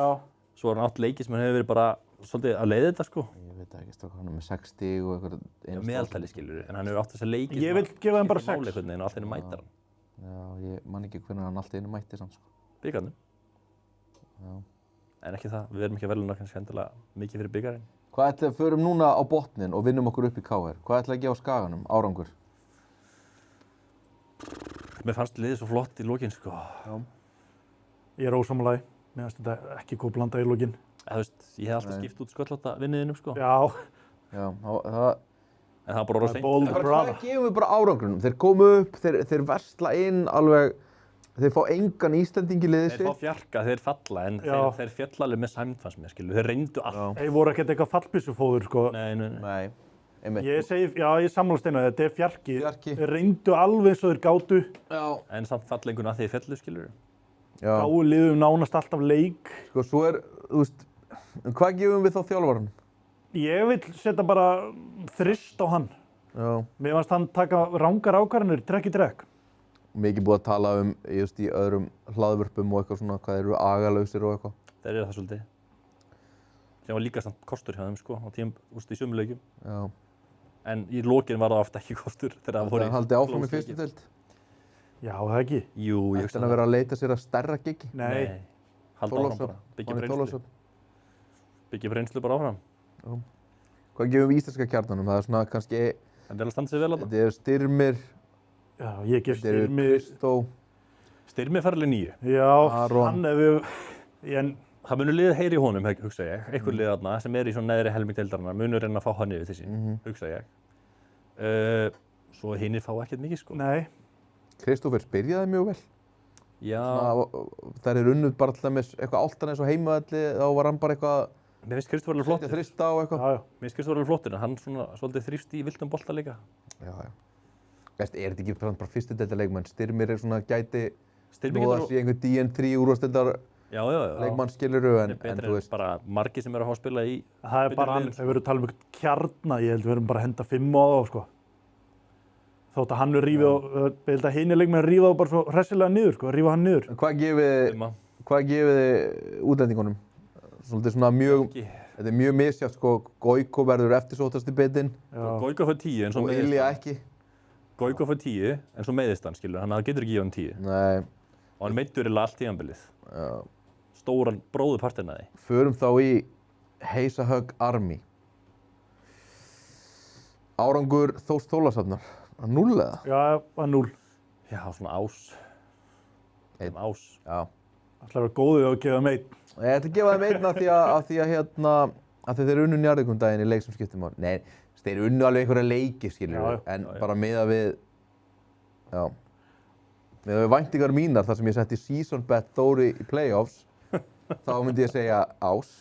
Svo var hann átt leiki sem hann hefur verið bara svolítið að leiða þetta, sko. Ég veit ekki, strákar, hann er með 6 stig og eitthvað... Meðaltali, skilur, en hann hefur átt þessa leiki ég vil gefa þeim bara 6. Og allt henni mætar hann. Já, ég man ekki hvernig hann allt einu mætti samt, sko. Bikarnir. Já. En ekki það, við erum ekki að veluna kannski endilega mikið fyrir bikarinn. Hvað ætlaði að förum núna á botnin og vinnum okkur upp í KR? Hvað ætlaði að gefa Skaganum, árangur? Mér fannst liðið svo flott í lokin, sko. Já. Ég er ósammála því. Mér finnst þetta ekki góð blanda í lokin. Þú veist, ég hef alltaf skipt út sköllótta vinniðinum, sko. Já, Já, það... En það var bara orða seint. bold Hvað brother. gefum við bara árangrunum? Þeir komu upp, þeir versla inn alveg, þeir fá engan Íslending í liðið Þeir fá sitt. fjarka, þeir falla, en Já. þeir fjalla alveg með sæmd fannst mér, skilur. Þeir reyndu allt. Þeir voru ekkert eitthvað fallbyssufóður, sko. Nei. Nei, einmitt. Ég sammála Steina, þetta er fjarki. Fjarki. Þeir reyndu alveg eins og þeir gátu. Já. En samt fallenguna að því fjallu, skilur. Já, Gáu liðum nánast alltaf leik. sko, svo þú veist, hvað gefum við þá þjálfaranum? Ég vil setja bara þrist á hann. Já. Mér fannst hann taka rangar ákvarðanir trekk í trekk. Mikið búið að tala just í öðrum hlaðvörpum og eitthvað svona, hvað þeir eru agalausir og eitthvað. Þeir eru það svolítið. Sem var líka samt kostur hjá þeim, sko, á tíum, í sömu leikjum. Já. En í lokin var það ofta ekki kostur þegar það voru Það haldið áfram í close fyrstu leikir. deild. Já, það ekki. Jú, ég Ætti hann að vera að leita sér að stærra giggi. Nei. Halda áfram bara. Byggja reynslu bara áfram. Hvað gefum við íslenska kjarnanum? Það er svona kannski, En það er að standa sig vel að það. þetta er Styrmir, Já, ég gef þetta eru Styrmi. Kristó, Styrmi ferli 9. Já, Aron. hann ef við... En Það munur liðið heyri í honum, hugsa ég. Einhver lið þarna sem er í svona neðri helming deildarinnar munur reyna að fá hann yfir til sín, hugsa ég. Svo hinnir fá ekkert mikið, sko. nei, Kristófer byrjaði mjög vel. Já, Það er unnið bara til dæmis eitthvað áltan eins og heimaðalli, þá var hann bara eitthvað mér finnst Kristofur alveg setja flottur. þrista og eitthvað. já. Mér finnst Kristofur alveg flottur, en hann svona svolítið þrýfst í viltum bolta líka. Já. Veist, er þetta ekki bara fyrstu deilda leikmenn? Styrmir er svona gæti Styrmi nóða getur sér einhver DN3 úrvarsdeildar Já. leikmann skiluru en Betri þú en veist. bara margir sem eru að fá að spila í Það er betri bara hann, liðum, ef við erum að tala um eitthvað kjarna, ég held við erum bara að henda 5 á þá, sko. Þótt að hann er rífið á, ég held að hinni leikmenn rífa þá bara svo hressilega niður, sko, rífa hann niður. En hvað gefið þið útlendingunum? Svolítið svona mjög, Ekki. þetta er mjög misjátt sko, Goiko verður eftirsóttasti bitinn Já, Goiko fær 10 en svo og meiðist Ilja hann. ekki. Goiko fær 10 en svo meiðist hann, skilur. Hann getur ekki gefið hann 10. Nei, Og hann meiddur í allt tíðanbilið. já. Stóran bróðurpartinn af því. Förum þá í Heysahögg Army. Árangur Þórs Þólasafnar, 0 eða? já, að 0. Já, svona ás. Einn. Ás. Já. Það ætla að vera góðið að gefa meitt. Ég ætla að gefa þeim einn af því að þeir unnu Njarðvíkundaginn í leik sem skiptir máli. Nei, þeir unnu alveg einhverja leiki, skilur Já, en bara miðað við væntingar mínar þar sem ég setti season bet Dóri í playoffs, þá myndi ég segja ás.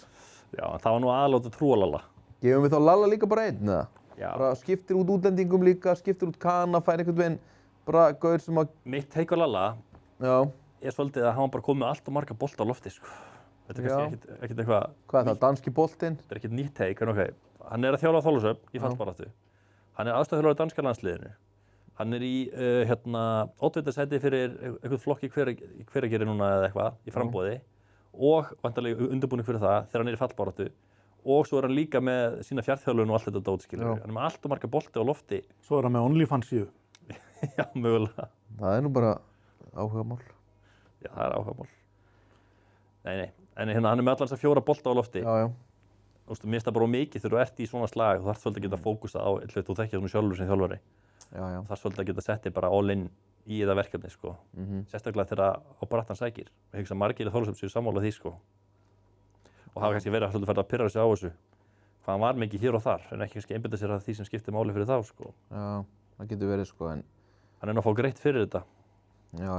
Já, en það var nú aðláta trúalala. Gefum við þá Lalla líka bara einn, eða? Já. Bara skiptir út útlendingum líka, skiptir út Kana, fær einhvern veginn, bara gaur sem að, Mitt teik á Lalla já, er svolítið að hann bara komið með allt og marga bolta á lofti, sko. Þetta er kannski ekkert eitthvað, hvað er það, danski boltinn? þetta er ekkert nýtt teik, en ok. Hann er að þjálfa Þólasöfn í fallbaráttu. Hann er aðstæðarþjálfari í danska landsliðinu. Hann er í oddvitasæti fyrir eitthvað flokk í Hveragerði núna eða eitthvað, í framboði. Og vantarlega undirbúning fyrir það þegar hann er í fallbaráttu. Og svo er hann líka með sína fjárþjálfun og allt þetta dót, skilur. Hann er með allt og marga bolta á lofti. Svo er hann með OnlyFans síðu. Já, mögulega. Það er nú bara áhugamál. Já, það er áhugamál. Nei. En hann er með allan þess að 4 bolta á lofti. Já. Þú veist, mér finnst það bara mikið þegar þú ert í svona slag og þú þarf svolítið að geta fókusað á hlut, þú þekkir það sjálfur sem þjálfari. Já. Þú þarf svolítið að geta sett þig bara all in í þetta verkefni, sko. Sérstaklega þegar á brattan sækir. Ég hugsa að margir í Þólasöfn séu sammála því, sko. Og hafa kannski verið svolítið að pirra sig á þessu. Hvað hann var mikið hér og þar, en ekki kannski einbeita sér að því sem skiptir máli fyrir þá, sko. Já, það getur verið, sko, en Hann er nú að fá greitt fyrir þetta. Já.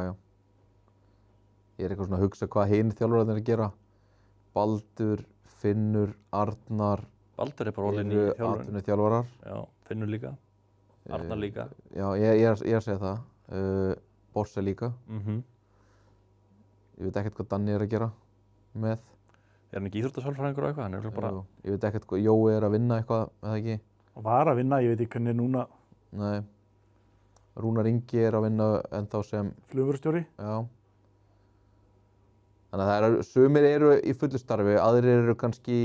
Ég er eitthvað svona að hugsa hvað hinir þjálfararnir eru að gera. Baldur, Finnur, Arnar Baldur er bara all in í eru þjálfun. atvinnuþjálfarar. Já, Finnur líka. Arnar líka. Já, ég er að segja það. Bosse líka. Ég veit ekkert hvað Danni er að gera með. Er hann ekki íþróttasálfræðingur og eitthvað? Hann er örugglega bara... Jú, ég veit ekkert hvað Jói er að vinna eitthvað, eða ekki? Og var að vinna, ég veit ekki hvernig núna Nei. Rúnar Ingi er að vinna ennþá sem, flugvörstjóri. já. Þannig að sumir eru í fullu starfi, aðrir eru kannski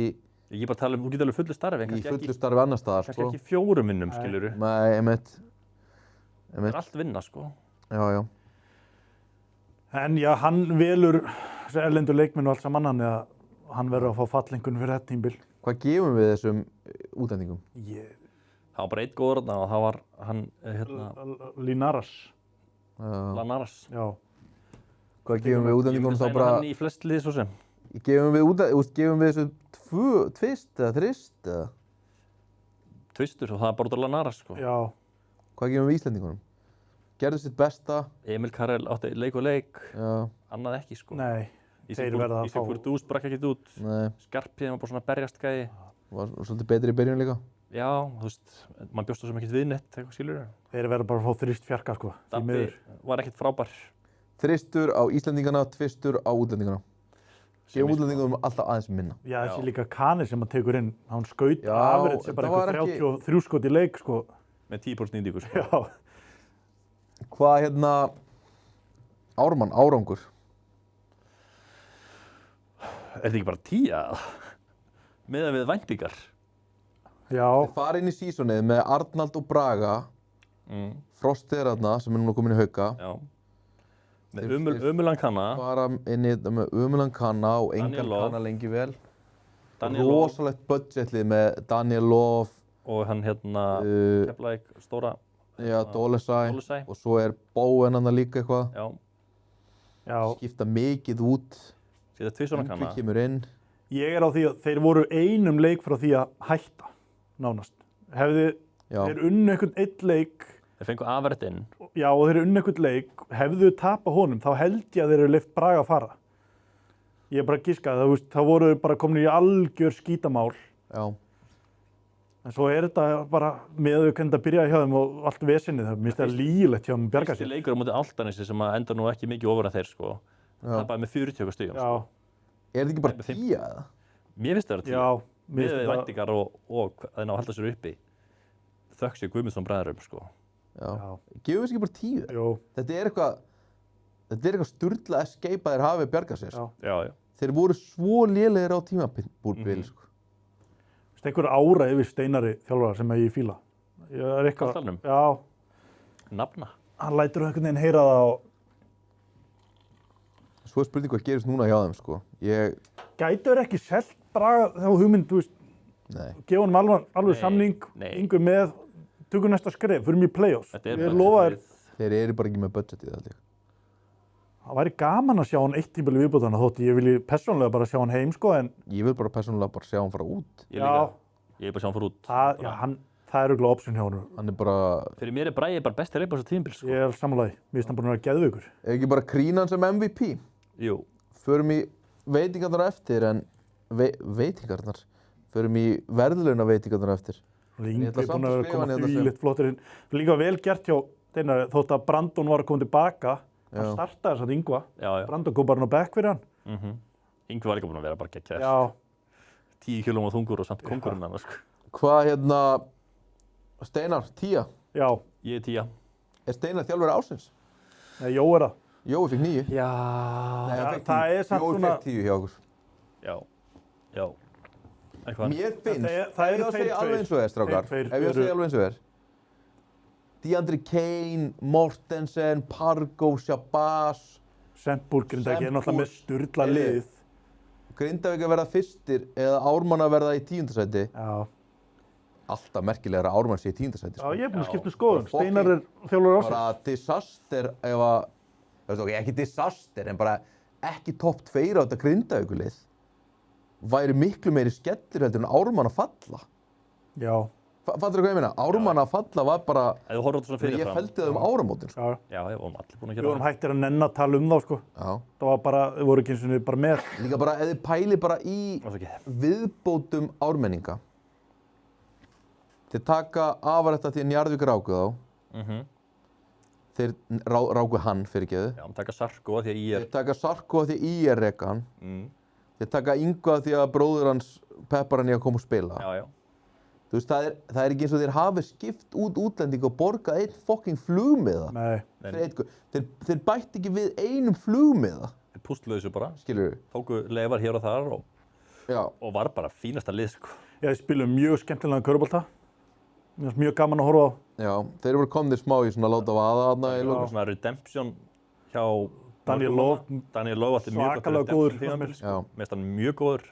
Ég er bara að tala þú getur alveg fullu starfi, en í kannski fullu ekki, starfi annar staðar, kannski ekki 4 vinnum, skilurðu. Nei, einmitt. Það er allt vinna, sko. Já. En já, hann velur þessi erlendu leikmenn og allt saman hann eða hann verður að fá fallengun fyrir þetta tímabil. Hvað gefum við þessum útlendingum? Það var bara einn góður þarna og það var hann, Linaras. Lanaras. Já. Hvað gefum við útlendingunum þá bara? Hann í flest lið svo sem. Gefum við þessu tvist eða þrist eða? Tvistur og það er bara Borderland Naras, sko. Já. Hvað gefum við Íslendingunum? Gerðu sitt besta. Emil Karel átti leik og leik, Já. annað ekki, sko. Nei, þeir verða að fá. Ísik Furdús brakk ekkert út. Nei. Skarpíðin var bara svona berjast gæði. Var svolítið betri í byrjun líka. Já, þú veist, maður bjóst það sem ekkert við neitt, eitthvað skilur. Þeir verða bara að fá þrýst fjarka, sko. Því Dabbi miður. var ekkert frábær. Þristur á Íslendingana, tvistur á útlendingana. Gefum útlendingunum alltaf aðeins minna. Já, þessi líka Kani sem hann tekur inn, hann skaut Já, afrið sem bara það var eitthvað ekki- 33 skot í leik, sko. Með 10% nýtingu, sko. Já. Hvað Ármann, árangur? Er þetta ekki bara 10 eða? Miðað við væntingar. Já. Þeir fara inn í sísonið með Arnald og Braga. Frost er þarna sem er núna komin í Hauka. Já. Með Þeir- Umulan Kanna, Fara inn í þetta með Umulan Kanna og engan Daniel Love. Kanna lengi vel. Daniel Love Rosalegt budgetlið með Daniel Love, og hann hérna, uh, Keflavík, stóra, Dolesai Dolesai. og svo er Bowen hann líka eitthvað. Já, Já. Skipta mikið út. síðan tvisvara Yngvi Kanna. kemur inn. Ég er á því að þeir voru einum leik frá því að hætta, nánast. Þeir Já. unnu einhvern einn leik, Þeir fengu afrætt inn. já, og þeir unnu einhvern leik, hefðu tapað honum, þá held ég að þeir eru leyft Braga að fara. Ég er bara að giska, þá voru þeir bara komin í algjör skítamál. Já. En svo er þetta bara með hvernig það byrjaði hjá þeim og allt vesinni, það minnst það lýgilegt hjá þeim bjarga Fyrsti sér. leikur á móti Álftanesi sem að enda nú ekki mikið ofar að þeir, sko. Já. Það bara með 40 stigum, sko. Já, Er þetta ekki bara Með fimm. 10 eða? Mér finnst það að já, Með við væntingar og að þeir ná að halda sér uppi. Þökk sér Guðmundsson bræðurum, sko. Já. Gefum við ekki bara 10? Jú, Þetta er eitthvað sturla escape að þeir hafi bjargað sér. já. Já. Þeir voru svo lélegir á tímabúlbil, sko. Einhver ára yfir Steinari þjálfara sem ég fíla. Ég er eitthvað, Kaltanum? já, Nafna. hann lætur einhvern veginn heyra það og Svo er spurning hvað gerist núna hjá þeim, sko. gætur ekki selt Braga þá hugmynd, þú veist, Nei. gefa honum alveg Nei, samning, nei. yngur með, tökum næsta skref, fyrir mig í play-offs. Þetta er Ég bara lofa þér, Þeir eru bara ekki með budget í það, held ég. það væri gaman að sjá hann eitt tímabili viðbútana þótt ég vilji persónulega bara sjá hann heim, sko, en Ég vil bara persónulega bara sjá hann fara út. Ég líka. Ég er bara sjá hann fór út. það er auðvitað option hjá honum. Hann er bara, Fyrir mér er Bragi bara besti leikmaður á þessu tímabil, sko. Ég er samanlega, mér finnst hann búin að vera geðveikur. ekki bara krýna hann sem MVP. Jú. Förum í veitingarnar á eftir, en veitingarnar? Förum í verðlauna veitingarnar á eftir. Ingi Ég ætla er samt búin að að skrifa koma hann hérna því sem- litt flottir inn. Líka vel gert hjá Steinari, þótt að Brandon var að koma tilbaka, hann Já. startaði þess að Ingva. Já, já. Brandon kom bara inn á back fyrir hann. Yngvi var líka búinn að vera bara geggjaður. Já, 10 kilóum á þungur og samt kóngurinn hann, sko. Hvað Steinar, 10? já, Ég er 10. Er Steinar þjálfari ársins? Nei, Jó er það. Jói fikk 9. Já. Nei, hann Já, fékk það 10. er samt Jói svona- fékk 10 hjá okkur. Já. Já. Eitthvað. Mér finnst, það eru ef ég á að þeir segja alveg tveir. eins og er, strákar, Þeir tveir ef ég á að eru- segja alveg eins og er, DeAndre Kane, Mortensen, Pargo, Shabazz, Sempur, Grindavík er Sempur, náttúrulega með sturla heyrðu, lið. Grindavík að verða fyrstir eða Ármann að verða í 10. sæti, Já, alltaf merkilegra að Ármann sé í 10. sæti. já, ég er búin að Já. skipta um skoðun. Bara Steinar er þjálfur ásins. Bara disaster ef að, ekki disaster, en bara ekki topp 2 á þetta Grindavíkulið, væri miklu meiri skellir heldur en Ármann að falla. Já, Fattur þú hvað ég meina? Ármann að falla var bara, Ef þú horfður þetta svona fyrir ég feldi það áramótin, sko. já. Já, ég vorum allir búin að Við gera vorum hættir að nenn að tala um þá, sko. Já. Það var bara, við vorum ekki eins og niður bara með. Líka bara, ef þið pæli bara í Það var ekki. viðbótum ármenninga. Þeir taka afarætta því að Njarðvík ráku þá. Þeir ráku hann fyrir geðu. Já, taka Sarko því að ég Þeir taka Sarko því að í er reka hann. Þeir taka Ingva því að bróður hans peppar hann í að koma og spila. Já, já. Þú veist, það er ekki eins og þeir hafi skipt út útlending og borgað einn fucking flugmiða. Nei, Þeir bætti ekki við einum flugmiða, Þeir pústluðu þessu bara. skilur við. Tóku leifar hér og þar Já. og var bara fínasta lið, sko. ég spilum mjög skemmtilega körubólta. Mér finnst mjög gaman að horfa á. Já, þeir voru komnir smá í svona láta vaða þarna í Það lokum. var svona redemption hjá Daniel mörgum Love, manna. Daniel Love átti mjög gott svakalega góður redemption tímabil, fannst sko. Já. Mér finnst hann mjög góður.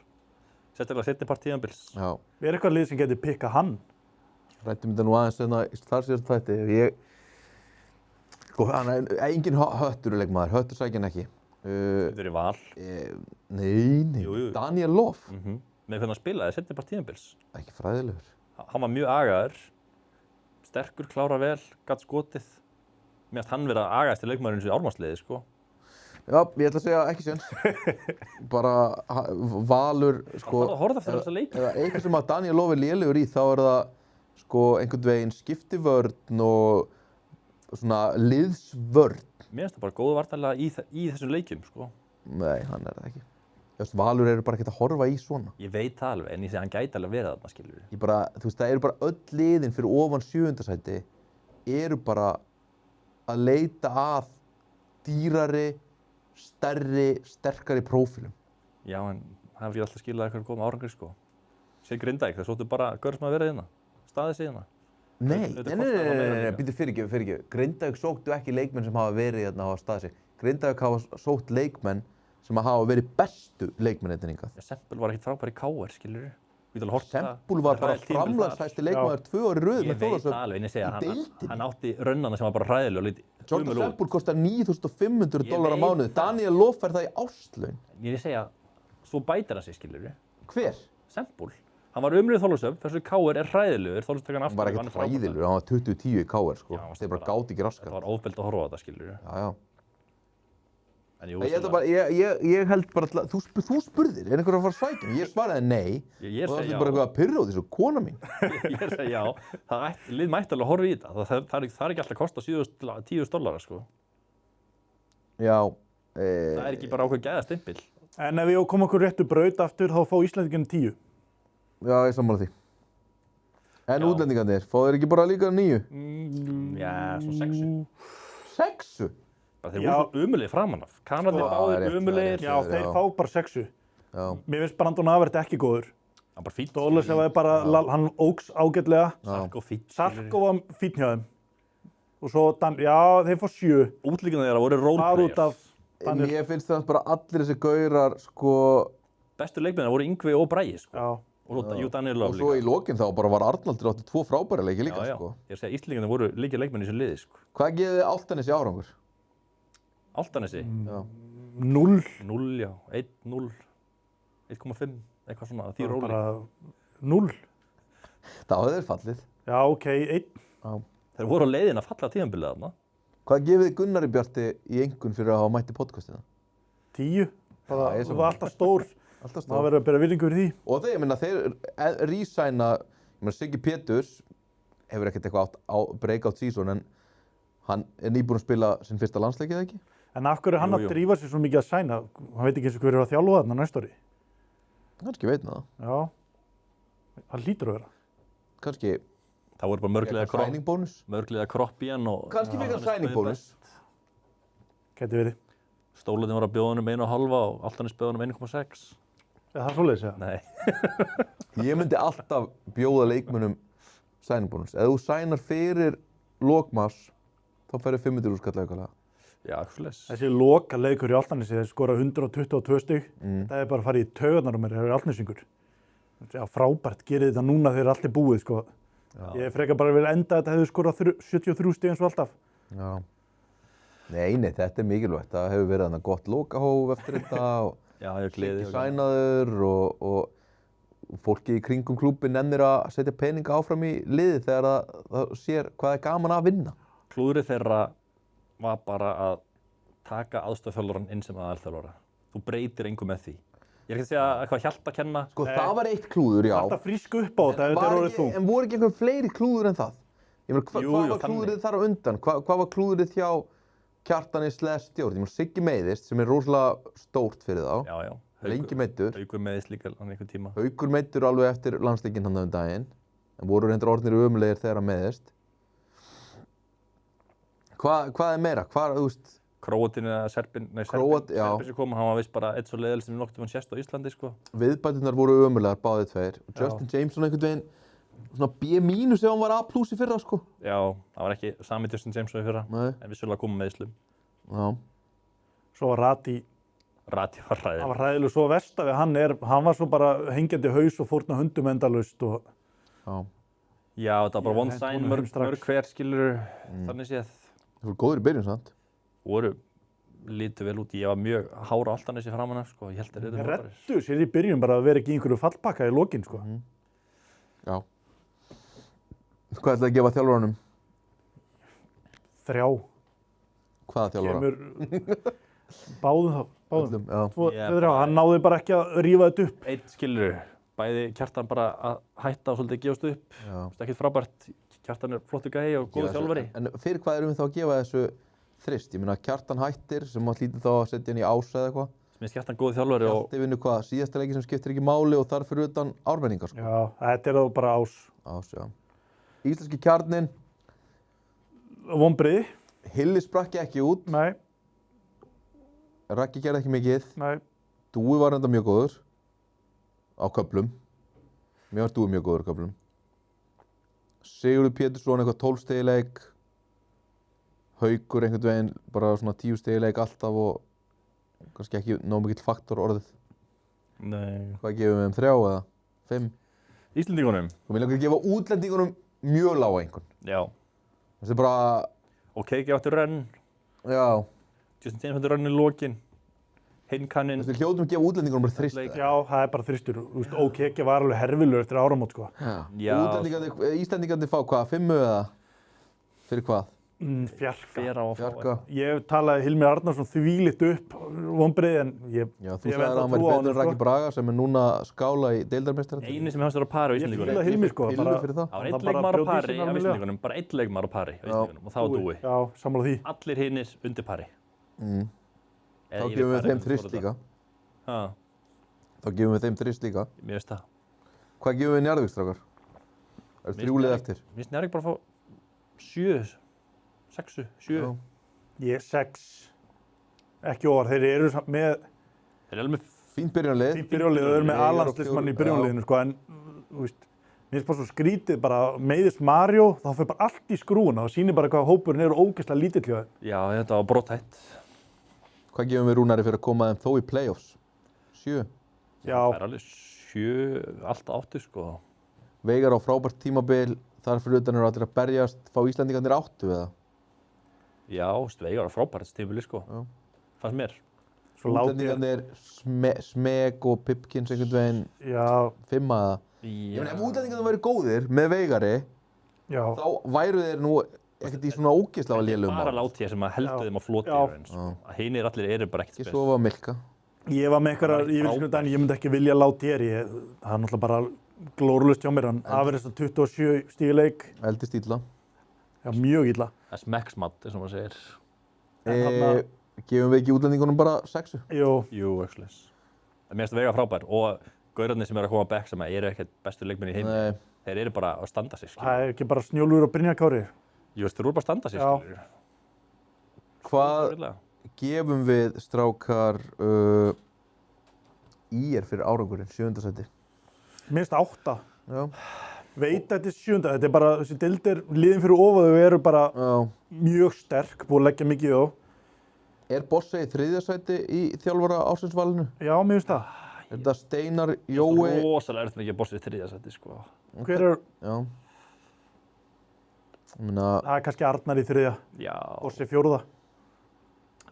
Sérstaklega seinni part tímabils. Já. Við erum eitthvað lið sem getur pikkað hann. Rættum þetta nú aðeins þar síðast þætti. Sko, hann er engin hötturuleikmaður, höttur sækja hann ekki. Þetta er í val. Nei, Jú. Daniel Love. Með hvernig hann spilaði, seinni part tímabils. Ekki fræðilegur. Hann var mjög agaður, sterkur, klára vel, gat skotið. Mér finnst hann vera agaðasti leikmaðurinn eins og í Ármannsliði, sko. Já, ég ætla að segja ekki séns. Bara Valur, sko. Það þarf að horfa eftir þessa leiki. Eða eitthvað sem að Daniel Love er lélegur í, þá er það, sko, einhvern veginn skiptivörn og svona liðsvörn. Mér finnst það bara góðu vartalega í þessum leikjum, sko. Nei, hann er það ekki. Valur eru bara ekkert að horfa í svona. Ég veit það alveg, en ég segi hann gæti alveg verið þarna, skilur við. Ég bara, þú veist, það eru bara öll liðin fyrir ofan 7. sæti eru bara að leita að dýrari, stærri, sterkari prófílum. Já, en það hefur ekki alltaf skilað eitthvað góð með árangri, sko. Sér Grindavík, það sóttu bara görður sem að vera hérna, staðið sig hérna. Nei, býttu fyrirgefðu. Grindavík sóttu ekki leikmenn sem hafa verið hérna á staðið sig. Grindavík hafa sótt leikmenn sem hafa verið bestu leikmenn hingað. Sempul var ekkert frábær í KR, skilur við. Sempul var bara framlagshæsti leikmaður 2 ári röð með Þórðarsson. Ég veit alveg, en ég segja hann átti rönnana sem var bara hræðileg og lítið. Jordan Sempul kostar $9.500 á mánuði. Daniel Love fær það í ástlögn. Ég segja, svo bætir hann sig, skilur við. Hver? Sempul. Hann var umrið Þorlákshöfn, þessu KR er hræðilegur, Þorlákshöfn tekur hann aftur. Hann var ekkert hræðilegur, hann var 20-10 í KR, sko. Þeir bara gáti ekki raskat. Það var ofbeldi að horfa á þetta, skilur við. Já. Jú, ég held bara, þú spurðir, er einhver að fara að sækja mig? Ég svaraði nei. Ég og það segi já. er bara eitthvað að pyrra á þessu, kona mín. Ég segi já, lið mætti alveg að horfa í þetta. Það er ekki alltaf að kosta $10,000, sko. Já. Það er ekki bara ákveð gæðastimpil. En ef við komum okkur réttu braut aftur, þá fá Íslendingin 10. Já, ég sammála því. En útlendingarnir, fá þeir ekki bara líka 9? Já, svo 6. 6? Þeir voru svo umulegir framan af. Kanarnir báðir umulegir. Já, þeir fá bara 6. Já. Mér finnst Brandon Avert ekki góður. Hann bara fínn. Dóles var bara, hann óks ágætlega. Sarko fínn. Sarko var fínn hjá þeim. Og svo, já, þeir fá 7. Útlíkina þeirra voru roleplayers. Mér finnst það bara allir þessi gaurar, sko... Bestu leikmennir voru Yngvi og Bragi, sko. Já. Og Daniel Love líka. Og svo í lokin þá bara var Arnaldur átti 2 frábæra leiki líka, sko. Ég segi að Íslendingarnir voru líka leikmenn í þessu liði, sko. Hvað gefið þið Álftanesi árangur? Álftanesi? Já. 0. 0, já. 1, 0, 1,5, eitthvað svona, því róli. Bara 0. Það hafði þeir fallið. Já, ok, 1. Já. Þeir voru á leiðin að falla tímabilið þarna. Hvað gefið þið Gunnari Bjarti í einkunn fyrir að hafa mætt í podcastina? 10. Bara, Já, það var alltaf stór. Alltaf stór. Það verður að bera virðingu fyrir því. Og þeir, ég meina, þeir rísæna, ég meina, Siggi Péturs hefur ekkert eitthvað átt á breakout season, en hann er nýbúinn að spila sinn fyrsta landsleik, eða ekki? En af hverju er hann að drífa sér svo mikið að sæna? Hann veit ekki eins og hver er að þjálfa þarna næsta ári. Kannski veit hann það. Já, það hlýtur að vera. Kannski Það voru bara mörglega kropp í hann og... Kannski fikk hann sæningbónus. Gæti verið. Stólarnir var að bjóða honum 1,5 og Álftanes bjóða honum 1,6. Það er svoleiðis, já. Nei. Ég myndi alltaf bjóða leikmönnum sæningbónus. Ef þú sænar fyrir lokmars, þá færðu 500 skall aukalega. Já, svoleiðis. Þessi loka leikur í Álftanesi, þeir skora 122 stig. Það er bara að fara í taugarnar á mér, þeir eru Álftanesingur. Já, frábært, gerið þetta núna þegar allt er búið, sko. Já. Ég frekar bara vilja enda þetta hefur skorað 73 stig eins og alltaf. Já. Nei, þetta er mikilvægt. Það hefur verið þarna gott lokahóf eftir þetta og Siggi sænaður og fólki í kringum klúbbinn nennir að setja peninga áfram í liði þegar það sér hvað er gaman að vinna. Klúðrið þeirra var bara að taka aðstoðarþjálfarann inn sem aðalþjálfara. Þú breytir engu með því. Ég er ekki að segja eitthvað Hjalta að kenna. Sko, það var eitt klúður, já. Alltaf frísku upp á þetta ef þetta er orðið þú. En voru ekki einhvern fleiri klúður en það? Ég meina, hvað var klúðrið þar á undan? Hvað var klúðrið hjá Kjartani / stjórn? Ég meina, Siggi meiðist, sem er rosalega stórt fyrir þá. Já, já. Lengi meiddur. Haukur meiðist líka á einhvern tíma. Haukur meiddur alveg eftir landsleikinn hann daginn. En voru reyndar orðnir ömulegir þegar hann meiðist. Hvað er meira? Hvað, þú veist... Króatinn eða Serbin sem kom, hann var vist bara eitt svo leiðileg sem nokkuð mann sést á Íslandi, sko. Viðbæturnar voru ömulegar, báðir tveir. Og Justin Jameson einhvern veginn, svona B- ef hann var A+ í fyrra, sko. Já, það var ekki sami Justin Jameson í fyrra, en vissulega komið meðslum. Já. Svo var Rati var hræðileg. Hann var hræðileg svo versta við hann var svo bara hengjandi haus og fórna hundum endalaust og... Já, það var bara one sign, mörg hver skilur, þannig séð. Það voru góður í byrjun, sant? Voru lítu vel út. Ég var mjög hára Álftanesi framan af, sko. Ég held að þeir Rettu sér í byrjun bara að vera ekki í einhverju fallpakka í lokin, sko. Já. Hvað ætlaði að gefa þjálfaranum? 3. Hvaða þjálfara? Kemur báðum. Öllum, já. 2, Já, 3. Hann náði bara ekki að rífa þetta upp. Einn skilur, bæði Kjartan bara að hætta og svolítið gefast upp. Já. Ekkert frábært. Kjartan flottur gæi og góður þjálfari. En fyrir hvað erum við þá að gefa þessu þrist? Ég meina Kjartan hættir sem að hlýtur þá að setja inn í Ása eða eitthvað. Mér finnst Kjartan góður þjálfari og Hjalti vinnur hvað? Síðasta leiki sem skiptir ekki máli og þar fyrir utan ármenningar, sko. Já, þetta þá bara Ás. Ás, já. Íslenski kjarnin, Vonbrigði? Hilli sprakk ekki út, Nei, Raggi gerði ekki mikið, nei. Dúi var enda mjög góður á köflum. Mér var Dúi mjög góður á köflum. Sigurður Pétursson eitthvað 12 stig í leik. Haukur einhvern veginn bara svona 10 stig í leik alltaf og kannski ekki nóg mikill faktor orðið. Nei. Hvað gefum við 3 eða 5? Íslendingunum. Og mér langar að gefa útlendingunum mjög lága einhvern. Já. Þetta er bara, Og Keiki átti rönn. já, Justin James átti rönn í lokin. Hinkaninn. við hljótum að gefa útlendingunum bara þrist. Já, það er bara þristur. Þú veist, Ókeki var alveg herfilegur eftir áramót, sko. Já. Íslendingarnir fá hvað, 5 eða? Fyrir hvað? Fjarka. Fera og Fjarka. Ég talaði Hilmi Arnarsson þvílíkt upp vonbrigði en ég Já, þú ég sagði að hann væri betur en Raggi sko. Braga sem er núna að skála í deildarmeistaratitilnum. Einu sem hefðast að vera á pari á Ég Íslendingunum. fíla Hilmi, sko. Pillu bara- fyrir það. Það var hann einn bara leikmaður á brjóti pari sín á almennilega. Íslendingunum. Bara einn leikmaður á pari á Íslendingunum. Og það var Dúi. Já, sammála því. Allir hinnir undir pari. Þá gefum við þeim þrist líka. Já, Þá gefum við þeim þrist líka. mér finnst það. Hvað gefum við Njarðvík, strákar? Það er 3 lið eftir. Mér finnst Njarðvík bara að fá 7, 6, 7. Já. Ég 6. Ekki óvar, þeir eru með Þeir eru alveg Fínt byrjunarlið. fínt byrjunarlið, þeir eru með Veigar og aðlandsliðsmann í fjórir- byrjunarliðinu, sko, en þú veist, mér finnst bara svo skrítið, bara meiðist Mario, þá fyrir bara allt í skrúuna og sýnir bara hvað hópurinn eru ógeðslega lítill hjá þeim. Já, þetta var brothætt. Hvað gefum við Rúnari fyrir að koma þeim þó í playoffs? 7. Já, Það er alveg 7, alltaf 8, sko. Veigar á frábært tímabil. Þar fyrir utan eru allir að berjast. Fá Íslendingarnir 8 eða? Já, Veigar var frábært stífili, sko. Já. Fannst mér. svo látið, Útlendingarnir Smeg og Pipkins einhvern veginn já, 5 eða? Ég meina, ef Já. útlendingarnir væri góðir með Veigari, já, þá væru þeir nú ekkert í svona ógeðslega lélugum Bara málum. látið sem að heldur Já. þeim á floti Já. eins. Hinnir allir eru bara ekkert Ekki spes. sofa Milka. ég var með Það var einhverjar ekki yfirskriftir en ég myndi ekki vilja láta þér, það er náttúrulega bara glórulust hjá mér, hann afverðist að 27 stígi leik, Eldist illa. já, mjög illa. Það er smekksmatt, eins og maður segir. Gefum við ekki útlendingunum bara 6? Jú, Jú, aukslis. Mér finnst Veigar frábær og gaurarnir sem eru að koma á bekk sem eru ekkert bestu leikmenn í heimi. Nei. Þeir eru bara að standa sig, skilur. það er ekki bara Snjólfur og Brynjar Kári. Jú, veist, þeir eru bara að standa sig, Já. skilur. Hvað gefum við strákar IR fyrir árangurinn, 7. sæti? Minnst 8. Já. Veit að þetta er 7. Þetta er bara, þessi deildir liðin fyrir ofan þau eru bara Já. mjög sterk, búið að leggja mikið í þá. Er Bosse í 3. sæti í þjálfara ásinsvalinu? Já, mér finnst það. Er þetta Steinar, Jói? Rósalega erfitt með ekki að bossa í 3. sæti, sko. Hver er, Já. Ég meina, það er kannski Arnar í 3. Já. Bossi 4.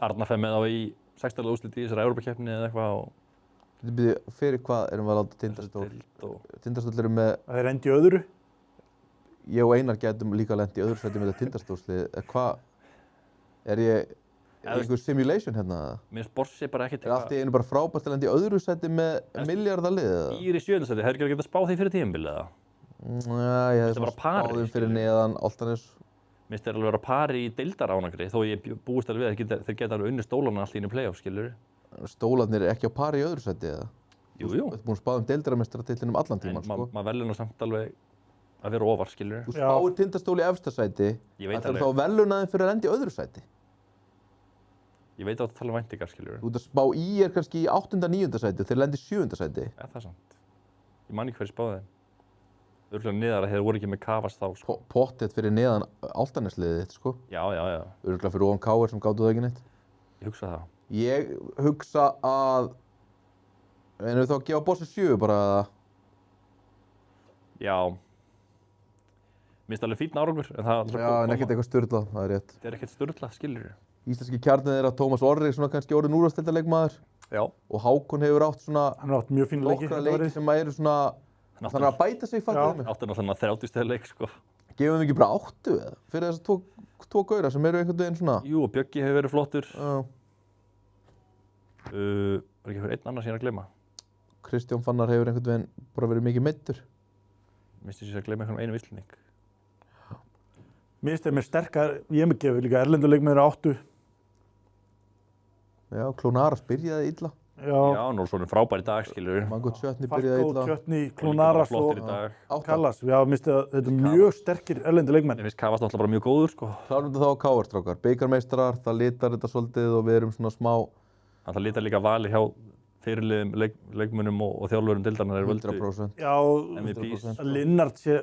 Arnar fer með þá í 16. úrslit í þessari Evrópakeppni eða eitthvað og þetta byrði fyrir hvað erum við að láta Tindastól? deild og Tindastól eru með, Það er endi í öðru. ég og Einar gætum líka lent í öðru sæti með þetta Tindastólslið. Hvað, er ég í einhver simulation hérna? mér finnst Bossi bara ekkert Er allt í einu bara frábært að lenda í öðru sæti með miljardalið? Ír í 7. sæti, hefur ekki getað spáð því fyrir tímabilið eða? Já, ég Þetta hef bara pari, spáðum fyrir skilur. neðan Álftanes. Mér finnst þeir alveg vera pari í deildaránangri þó ég búist alveg við að þeir geta alveg unni stólana allt í einu playoff, skilur. Stólarnir er ekki á pari í öðru sæti eða? Jú, jú. Þú ert búin að spáðum deildaramestaratillinum allan En tíman, sko. maður velur nú samt alveg að vera ofar, skilur. Þú Já. spáir Tindastól í efsta sæti, Ég veit ætlar alveg. þá að veluna þeim fyrir að lenda í öðru sæti. Ég veit á að tala um væntingar, skilur. Þú ert að spá í er kannski í 8. 9. sæti, þeir lendi í 7. sæti. Er það sant? Ég man ekki hverju spáði þeim. Örgulega niðar að þeir voru ekki með kafast þá, sko. Pottet fyrir neðan Álftanesliðið þitt, sko. Já, já, já. Örgulega fyrir ofan Káir sem gátu það ekki neitt. Ég hugsa það. Ég hugsa að, en við þá að gefa Bossi 7 bara, Já. Minnst alveg fínn árangur, en það Já, en ekkert eitthvað styrlað, það er rétt. Það er ekkert sturla, skilur. Íslenski kjarnið er að Tómas Orri svona kannski orðin úrvalsdeildarleikmaður Já. og Hákon hefur átt svona Hann har átt mjög fín leiki. nokkra leiki sem eru svona þannig að bæta sig fattar mig. Áttu náttúrulega 30 stiga leik, sko. Gefum við ekki bara 8 eða fyrir þessar tvo gauðra sem eru einhvern veginn svona. Jú, og Bjöggi hefur verið flottur. Já. Var ekki fyrir einn annar sem ég er að gleyma. Kristján Fannar hefur einhvern veginn bara verið mikið meiddur. Minnst ég að gleyma einhvern einu Íslending. Mér finnst þeir með sterkar, ég með gefið líka erlenduleikmenn eru 8. Já, Klónaras byrjaði illa. Já, nú er svona frábær í dag, skilur. Mango Tjötni byrjaði Falko, illa. Tjötni, Klónaras Flottir í og dag. Kallas. Já, mér finnst þetta er mjög sterkir erlenduleikmenn. Mér finnst Kavas náttúrulega bara mjög góður, sko. Klárum þetta þá á KR-strákar. Bikarmeistarar, það litar þetta svolítið og við erum svona smá Það lítar líka vali hjá fyrirliðum leikmönnum og þjálfurum deildarinnar er völdu 100%. Já, MVPs. Linnart sé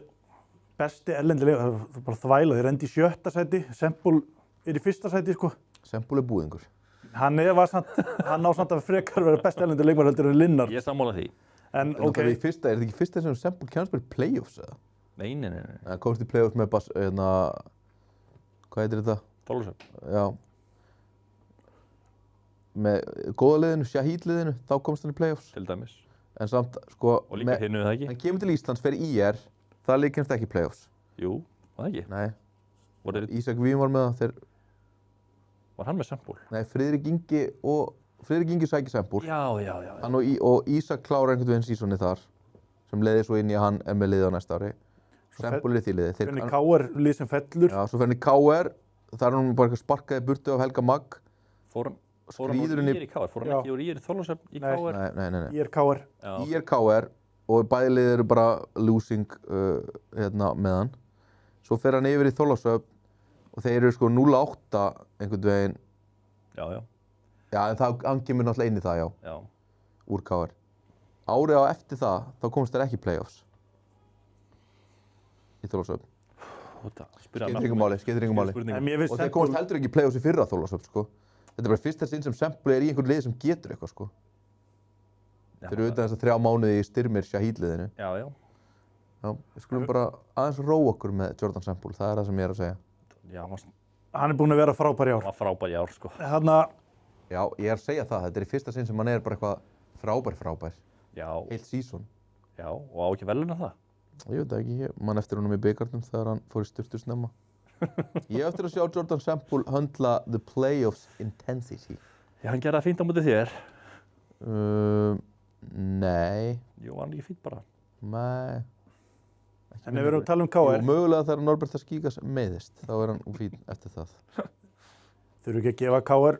besti erlenduleikmenn, það er bara þvæla. Þeir endi í 7. sæti, Sempul er í 1. sæti, sko. Sempul er búðingur. Hann á samt að frekar vera besti erlenduleikmenn heldur en Linnart. Ég er sammála því. En Er þetta ekki fyrsta sem Sempul kemst með playoffs eða? Nei. Það komst í playoffs með hvað heitir þetta? Þorlákshöfn. Já. Með góða liðinu, Shahid liðinu, þá komst hann í playoffs. Til dæmis. En samt, sko, Og líka hinnu það ekki? hann kemur til Íslands, fer IR, það líkast ekki í playoffs. Jú, það ekki. Nei, Ísak Víum var með það, Var hann með Sempúl? nei, Friðrik Ingi sækir Sempúl. Já. Hann og Ísak klára einhvern veginn sísoni þar, sem leiði svo inn í að hann er með liðið á næsta ári. Sempúl er í því liði. Hvernig KR lið sem fellur. Já, svo fer hann í KR, það er hann bara eitthvað sparkaði burtu af Helga Magg. Fór hann Skríður úr inn í- IR í KR? Fór hann Já. ekki úr IR í Þorlákshöfn í Nei. KR? Nei. Ég er KR. Já. IR KR og bæði liðið eru bara losing með hann. Svo fer hann yfir í Þorlákshöfn og þeir eru sko 0-8 einhvern veginn. Já. Já, en hann kemur náttúrulega inn í það, Já. úr KR. Árið á eftir það, þá komst þeir ekki í playoffs. Í Þorlákshöfn. Skeytir yngur máli. En mér finnst Og þeir Sempúl- komast heldur ekki í playoffs í fyrra Þorlákshöfn, sko. Þetta er bara fyrsta sinn sem Sempúl er í einhvern lið sem getur eitthvað, sko. Þeir eru utan þess að 3 mánuði í styrmir Shahid-liðinu. Já. Já, við skulum bara aðeins róa okkur með Jordan Sempúl, það er það sem ég er að segja. Já, Hann er búinn að vera frábær í hann ár. var frábær í ár, sko. Þarna, Já, ég er að segja það, þetta er í fyrsta sinn sem hann er bara eitthvað frábær, Já. heilt sísón. Já, og á ekki veluna það. Ég veit það ekki, ég man eftir honum í bikarnum þegar hann fór í styrtu snemma. Ég eftir að sjá Jordan Sempúl höndla the playoffs intensity. Já, hann gerði það fínt á móti þér. Nei, Jú, hann ekki fínt bara. nei. en ef við erum að tala um Jú, KR, mögulega þegar Norbert Skígas meiðist, þá er hann fín eftir það. þurfum ekki að gefa KR,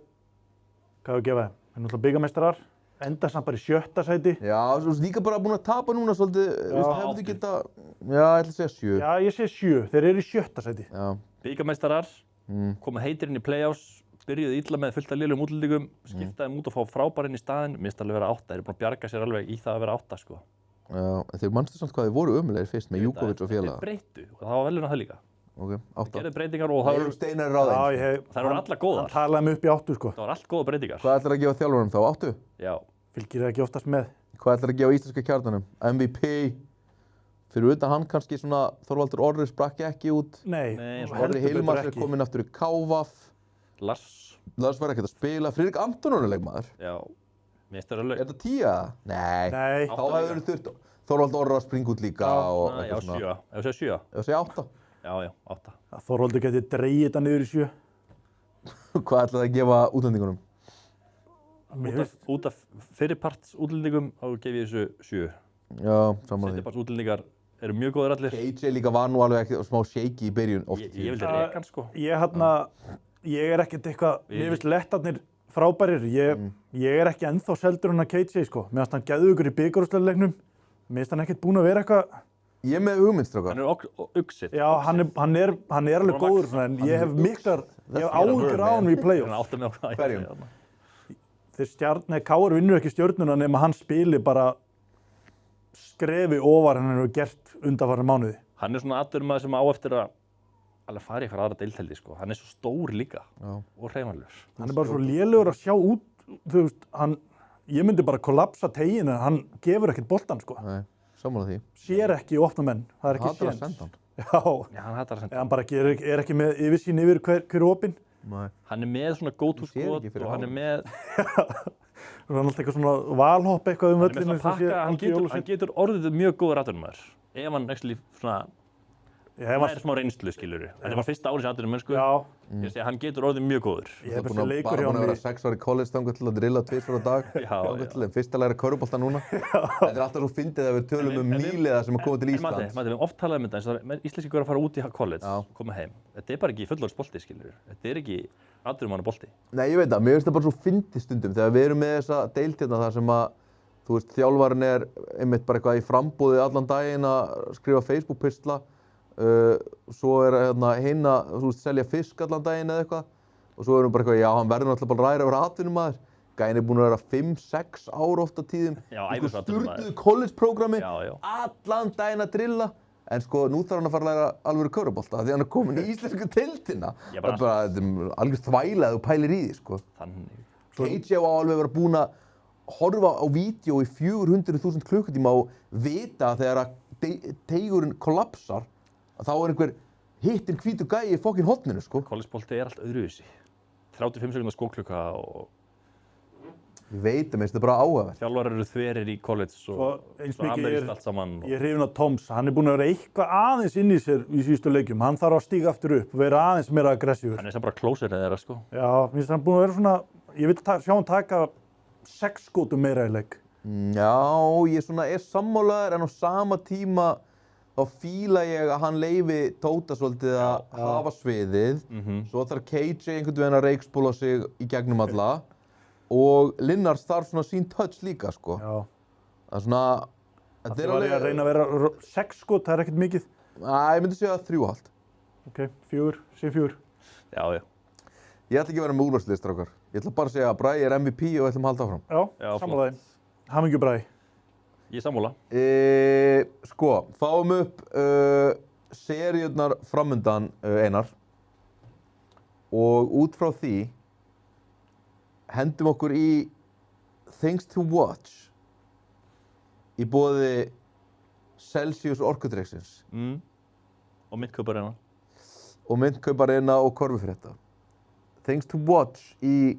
hvað er að gefa þeim? Það er náttúrulega byggameistarar, enda samt bara í 7. sæti. Já, þú veist líka bara búin að tapa núna svolítið, hefðu geta, já, ég ætla að segja 7. Já, ég segi 7, þeir eru í 7. sæti. Já, Bikarmeistarar, komið heitir inn í playoffs, byrjuði illa með fullt af lélegum útlendingum, skiptaði út og fá frábærinn í staðinn, minnst alveg vera 8. Þeir eru búin að bjarga sér alveg í það að vera 8, sko. já, en þeir manstu samt hvað þeir voru ömulegir fyrst með Júkovic og félaga. Þeir breyttu og það var veluna það líka. Ok, 8. Gerðu breytingar og það Eyrún voru, Steinar er Já, ráðinn. þær voru allar góðar. Hann talaði mig upp í 8, sko. Það var allt góða breytingar. Hvað ætlar að gefa þjálfurum þá? 8? Já. Fylgir það ekki oftast með. Hvað ætlar að gefa íslenska kjarnanum? MVP? Fyrir utan hann kannski svona Þorvaldur Orri sprakk ekki út. Nei, Nei, heldur Orri betur Hilmars er ekki. kominn aftur í KVAF. Lars. Lars var ekkert að spila. Friðrik Anton er leikmaður. Já. Mér finnst það Er alveg. þetta 10? Nei. Nei, Þá hefur þurft Þorvald Orri að springa út líka og Já, eitthvað svona. 7. Ef þú segir 7. Ég segja 8. Já, 8. Þorvaldur geti dreigið þetta niður í 7. Hvað ætlar að gefa útlendingunum? Út af fyrirparts útlendingum, þá gef ég þessu 7. Já, saman því. Seinniparts útlendingar eru mjög góðir allir. KJ líka var nú alveg ekki smá shaky í byrjun oft. Ég vildi reka hann, sko. Ég er ekkert eitthvað, mér finnst lettarnir frábærir. Ég er ekki ennþá seldur hann að KJ, sko. Mér finnst hann geðu ykkur í bikarúrslitaleiknum. Mér finnst hann ekkert búinn að vera eitthvað. Ég er með hugmyndstrákar. Hann er uxið. Já, hann er alveg góður, svona, en ég hef áhyggjur á hann í play-off. Hann átti með á Hverjum? Þeir KR vinnur ekki stjörnuna nema hann spili bara skrefi ofar en hann hefur gert undanfarna mánuði. Hann er svona atvinnumaður sem á eftir að alveg fara í eitthvað aðra deildheldi, sko. Hann er svo stór líka og hreyfanlegur. Hann er bara svo lélegur að sjá út, þú veist, ég myndi bara kollapsa teginu, hann gefur ekkert boltan, sko. Nei, sammála því. Sér ekki opna menn, það er Hann ekki hatar að séns. senda hann. Já, Já, hann hattar það. hann bara er ekki með yfirsýn yfir hver opinn. Nei. Hann er með svona go-to Ég sé skot ekki fyrir og hann er honum. með, Það er alltaf eitthvað svona valhopp eitthvað hann er með völlinn svona pakka, hann getur orðið mjög góður atvinnumæður. Ef hann actually svona, það er smá reynslu, skilur við. Þetta var fyrsta árið sem atvinnumæður, Já, Ég sé, hann getur orðið mjög góður. ég hef Búin þessi að leikur bara hjá búin að vera mér. 6 ári í college þangað til að drilla 2 á dag. Já, Þangað til, en fyrst að læra körfubolta núna. Þetta er alltaf svo fyndið að við tölum nýliða sem er komið til Íslands. Mati, við höfum oft talað um þetta, eins og íslenskir að fara út í college, Já. koma heim. Þetta er bara ekki fullorðsbolti, skilur. Þetta er ekki atvinnumannabolti. Nei, ég veit það. Mér finnst það bara svo fyndið stundum þegar við erum með þessa deild hérna þar sem að, þú veist, þjálfarinn er einmitt bara eitthvað í frambúði allan daginn að skrifa Facebook-pistla. Svo er hérna, þú veist, selja fisk allan daginn eða eitthvað. Og svo erum við bara eitthvað, já, hann verður náttúrulega bara að ræða að vera atvinnumaður. Gæinn er búinn að vera 5-6 ár oft á tíðum. Já, ævisatvinnumaður. Sturluðu college-prógrami, Já, já. allan daginn að drilla. En sko, nú þarf hann að fara að læra alvöru körfubolta því hann er komin í íslensku deildina. Já, Það er bara, þetta er algjör þvæla að þú pælir í því, sko. Þannig. KJ á alveg vera búinn að horfa á vídeo í 400.000 klukkutíma og vita þegar að teigurinn kollapsar að þá er einhver hittin hvítur gæi í fokkin hotninu, sko. Collegebolti er allt öðruvísi. 35 sekundar skóklukka og Ég veit að mér finnst þetta bara áhugavert. þjálfarar eru þverir í college og eins svo mikið amerískt allt saman. Ég er hrifinn af Toms, hann er búinn að vera eitthvað aðeins inn í sér í síðustu leikjum. Hann þarf að stíga aftur upp og vera aðeins meira aggressífur. Hann er sem bara closer eða sko. Já, mér finnst hann búinn að vera svona, ég vil sjá hann taka 6 skotum meira í leik. Já, ég svona er sammálaður en á sama tíma þá fíla ég að hann leyfi Tóta svolítið að hafa sviðið. Svo þarf KJ einhvern veginn að reikspóla sig í gegnum alla. Og Linnars þarf svona sín touch líka, sko. Já. Það er svona... Það var ég að reyna að vera 6 skot, það er ekkert mikið. Ég myndi segja 3,5. Ok, 4, sé 4. Já, já. Ég ætla ekki að vera með úrvarslið, strákar. Ég ætla bara að segja að Bragi er MVP og við ætlum að halda áfram. Já, sammálaðinn. Hamingju Bragi. Ég er sammála. Sko, fáum upp seríurnar framundan, Einar. Og út frá því hendum okkur í Things to Watch í boði Celsius orkudrykksins Og myntkauparina. og myntkauparina og korfufrétta. Things to Watch í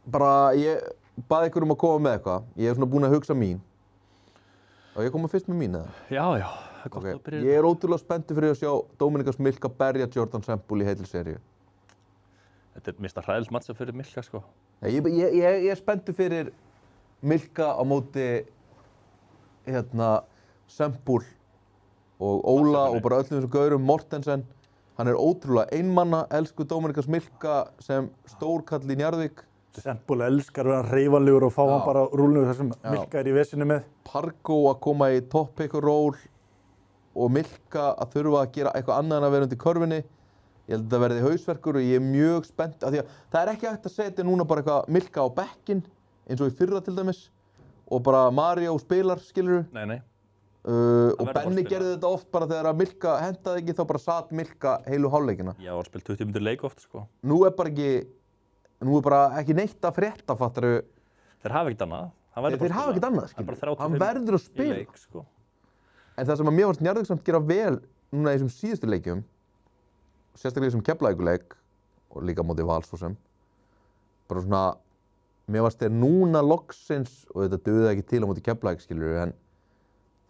bara, ég baði ykkur um að koma með eitthvað. Ég er svona búinn að hugsa mín. Og ég koma fyrst með mín, eða? Já, já. Það er gott að byrja. Ég er ótrúlega spenntur fyrir að sjá Dominikas Milka berja Jordan Semple í heilli seríu. Þetta er mista hræðilt matcha fyrir Milka, sko. Ég er spenntur fyrir Milka á móti Semple og Óla og bara öllum þessum gaurum, Mortensen. Hann er ótrúlega einmanna, elsku Dominikas Milka sem stórkall í Njarðvík. Semple elskar að vera hreyfanlegur og fá hann bara rúlinu þessum Já. Milka er í vesinu með. Pargo að koma í top pick og roll og Milka að þurfa að gera eitthvað annað en að vera undir körfunni. Ég held að þetta verði hausverkur og ég er mjög spennt af því að það er ekki hægt að setja núna bara eitthvað Milka á bekkinn eins og í fyrra til dæmis og bara Mario spilar, skilurðu. Nei, nei. Og verður bara Benny að spila. gerði þetta oft bara þegar að Milka hentaði ekki þá bara satt Milka heilu hálfleikina. Já, og spilt 20 myndir leik oft, sko. Nú er bara ekki neitt að frétta, fattaru. Þeir hafa ekkert annað. Þeir hafa ekkert annað, Það er bara skilurðu. 35 Hann verður að í spila. leik, sko. En það sem að mér fannst Njarðvík samt gera vel núna í þessum síðustu leikjum, sérstaklega í þessum Keflavíkurleik og líka á móti Val svo sem, bara svona, mér fannst þeir núna loksins, og þetta dugði ekki til á móti Keflavík, skilurðu, en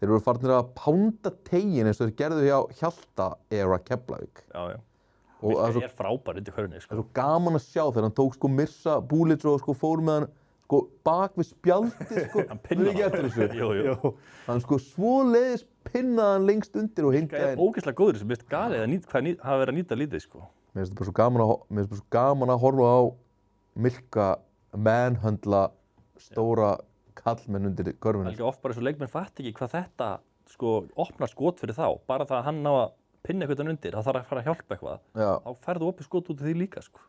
þeir eru farnir að pánda tegin eins og þeir gerðu hjá Hjalta era Keflavík. Já, já. Og það er Milka er frábær undir hverjunni, Það sko. er svo gaman að sjá þegar hann tók sko Mirza Búlic og sko fór með hann sko bak við spjaldið sko. Hann pinnaði ekki eftir þessu. Jú, jú. Hann sko svoleiðis pinnaði hann lengst undir og Milka hingaði er inn. ógeðslega góður sem mist galið hvað hafa verið að nýta lítið, sko. Mér finnst þetta bara svo gaman að horfa á Milka manhöndla stóra kallmenn undir körfunni. Alveg oft bara eins og leikmenn fatt ekki hvað þetta, sko, opna skot fyrir þá. Bara það að hann ná að pinna eitthvað undir, það þarf að fara að hjálpa eitthvað. Já. Þá færðu opið skot út af því líka, sko.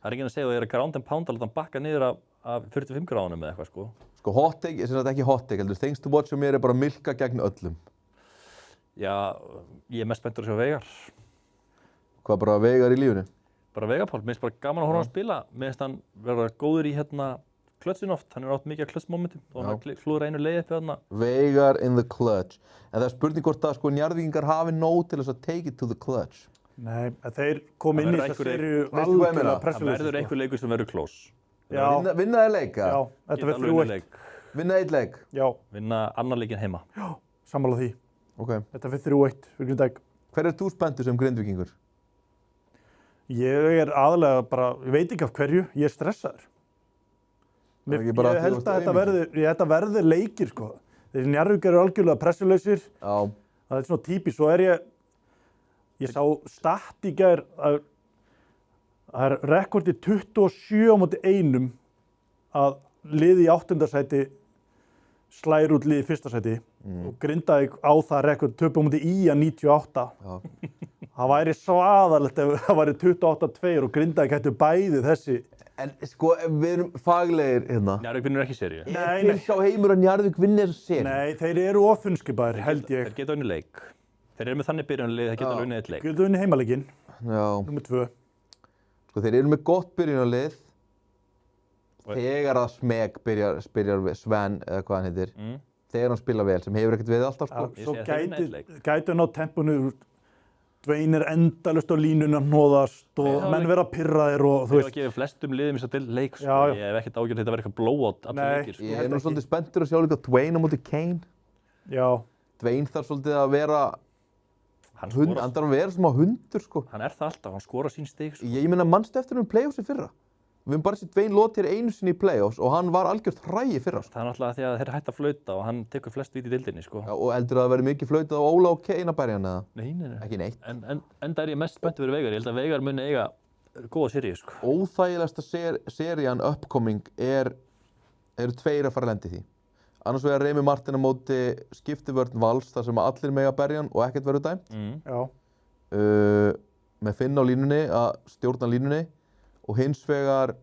Það er ekki að segja að það er að ground and pound að láta hann bakka niður af 45 gráðunum eða eitthvað, sko. Sko hot take, sem sagt ekki hot take, heldur Things to Watch og mér er bara Milka gegn öllum. Já, ég er mest spenntur að sjá Veigar. Hvað bara Veigar í lífinu? Bara Veigar Pál, mér finnst bara gaman að horfa á hann spila. Mér finnst hann vera góður í klötsin oft, hann er átt mikið af klötsmomentum og hann klúður einu leið upp þarna. Veigar in the clutch. En það er spurning hvort að sko Njarðvíkingar hafi nóg til þess að take it to the clutch. Nei, þeir kom inn í þessa seríu veistu hvað ég meina? algjörlega Það pressuleysir, verður einhver leikur sem verður close. Já, Vinna þeir leika? já, þetta verður 3-1. Vinna eitt leik? Já, Vinna annar leikinn heima. sammála því. Ok. Þetta verður 3-1 fyrir Grindavík. Hver er þú spenntur sem Grindvíkingur? Ég er aðalega bara, ég veit ekki af hverju, ég er stressaður. Það er ekki bara Ég að þú held ert að þetta verður leikir, sko. Þessi Njarðvíkingar eru algjörlega pressulausir. Já. Það er svona típis. Svo er ég sá stat í gær að það er rekordi 27 á móti 1 að liði í 8. sæti slær út liði í 1. sæti og Grindavík á það rekord töpu á móti í að 98. Já. Það væri svaðalegt ef það væri 28-2 og Grindavík hættu bæði þessi. En sko, við erum faglegir hérna. Njarðvík vinnur ekki seríu. Nei, Til sá heimur að Njarðvík vinni þessu sér. Nei, þeir eru ofunskipaðir, held ég. Þeir geta unnið leik. Þeir eru með þannig byrjunarlið, þeir geta unnið eitt leik. Gildu unni heimaleikinn, Já. nr. 2. Sko, þeir eru með gott byrjunarlið. Þegar að Smeg byrjar Sven, eða hvað hann heitir. Þegar hann spila vel, sem hefur ekkert við alltaf, sko. Svo Ég segi að þeir vinna einn leik. gætu ná tempunu. Dvein er endalaust á línuna hnoðast og menn vera pirraðir og þú Þeir hafa veist. gefið flestum liðum í þess að leik, sko. Já, já. Ég hef ekkert ágjörð þetta verið eitthvað blowout allir Nei. leikir, sko. Ég er nú svolítið spenntur að sjá líka Dwayne á móti Kane. Já, Dwayne þarf svolítið að vera Hann hann skorar, þarf að vera smá hundur, sko. hann er það alltaf, hann skorar sín stig, sko. Ég meina mannstu eftir playoffs í fyrra. Við höfum bara séð Dwayne Lottier einu sinni í playoffs og hann var algjört hræi í fyrra, sko. Það er náttúrulega því að þeir hætta að flauta og hann tekur flest víti í dildinni, sko. Já, og heldur að það verði mikið flautað á Óla og Kane að berja hann eða? Nei. Ekki neitt. En það er ég mest spenntur fyrir Veigar. Ég held að Veigar muni eiga góða seríu, sko. Óþægilegasta serían upcoming eru tveir að fara að lendi því. Annars vegar Remi Martin á móti skiptivörn Vals þar sem allir mega berja hann og ekkert verður dæmt. já. Með Finn á línunni að stjórna línunni og hins vegar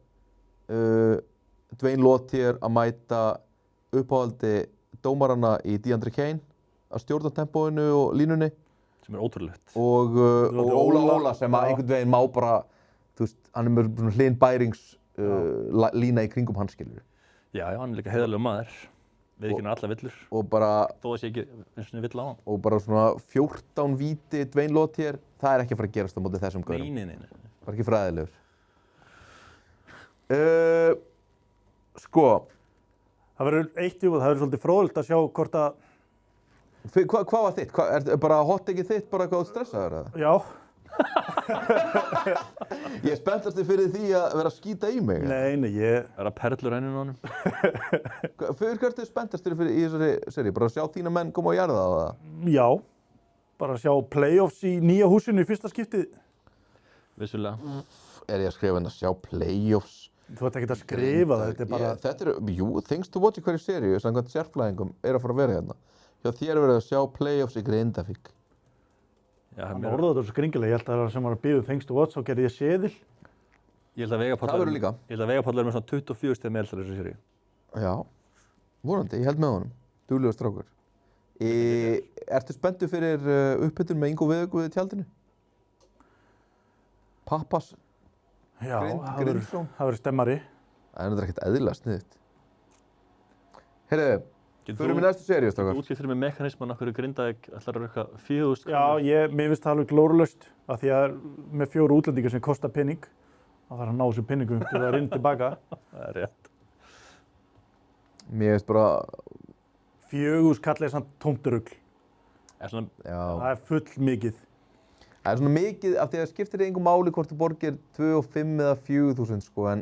Dwayne Lottier að mæta uppáhaldi dómarana í DeAndre Kane að stjórna tempóinu og línunni Sem er ótrúlegt. og Óla sem að einhvern veginn má bara, þú veist, hann er með Hlyn Bærings lína í kringum hans, skilur. Já, hann er líka heiðarlegur maður. Við ekki alla villur. Og bara, Þó að sé ekki eins og vill á hann. og bara svona 14 víti Dwayne Lottier, það er ekki að fara að gerast á móti þessum gaurum. Nei. Það er ekki fræðilegur. Sko, Það verður eitt í og það verður svolítið fróðilegt að sjá hvort að, hvað var þitt? Er bara hot ekki þitt bara eitthvað stressaður eða? já, Ég er spenntast fyrir því að vera að skýta í mig. nei, ég, Það er að perlur enninu á honum. Fyrir hvert er spenntast fyrir í þessari seri? Bara að sjá þína menn koma á jarða á það? já, bara að sjá playoffs í nýja húsinu í fyrsta skiptið. Vissulega. Er ég að skrifa henni að sjá playoffs? Þú ert ekkert að skrifa það, þetta er bara, Þetta eru, things to watch í hverju seríu, samkvæmt sérfræðingum, er að fara að vera hérna. Hjá þér verður að sjá playoffs í Grindavík. Já, hann mér- orðaði þetta svo skringilega, ég held að það sem var að byggja Things to Watch, þá gerði ég seðil. Ég held að Veigarpáll Það verður líka. Ég held að Veigarpáll er með svona 24 stig með eldar þessu seríu. Já, vonandi, ég held með honum. Duglegur strákur. Ertu spenntur fyrir upphittun með Ingo Viðauk við tjaldinu? Pappas, Já, það Grindsson. verður stemmari. Það er ekkert eðlilega sniðugt. Heyrðu, Getur förum í næstu seríu, Þú strákar. útskipt fyrir mig mekanisman af hverju Grindavík ætlar að rukka 4.000 Já, mér finnst það alveg glórulaust, af því að með 4 útlendingar sem kosta penning, þá þarf að ná þessu penningum til að rinn tilbaka. Það er rétt. Mér finnst bara, 4.000 kall er samt tómturugl. Er svona, já. Það er full mikið. Það er svona mikið, af því að það skiptir engum máli hvort þú borgir 2 og 5 eða 4.000, sko, en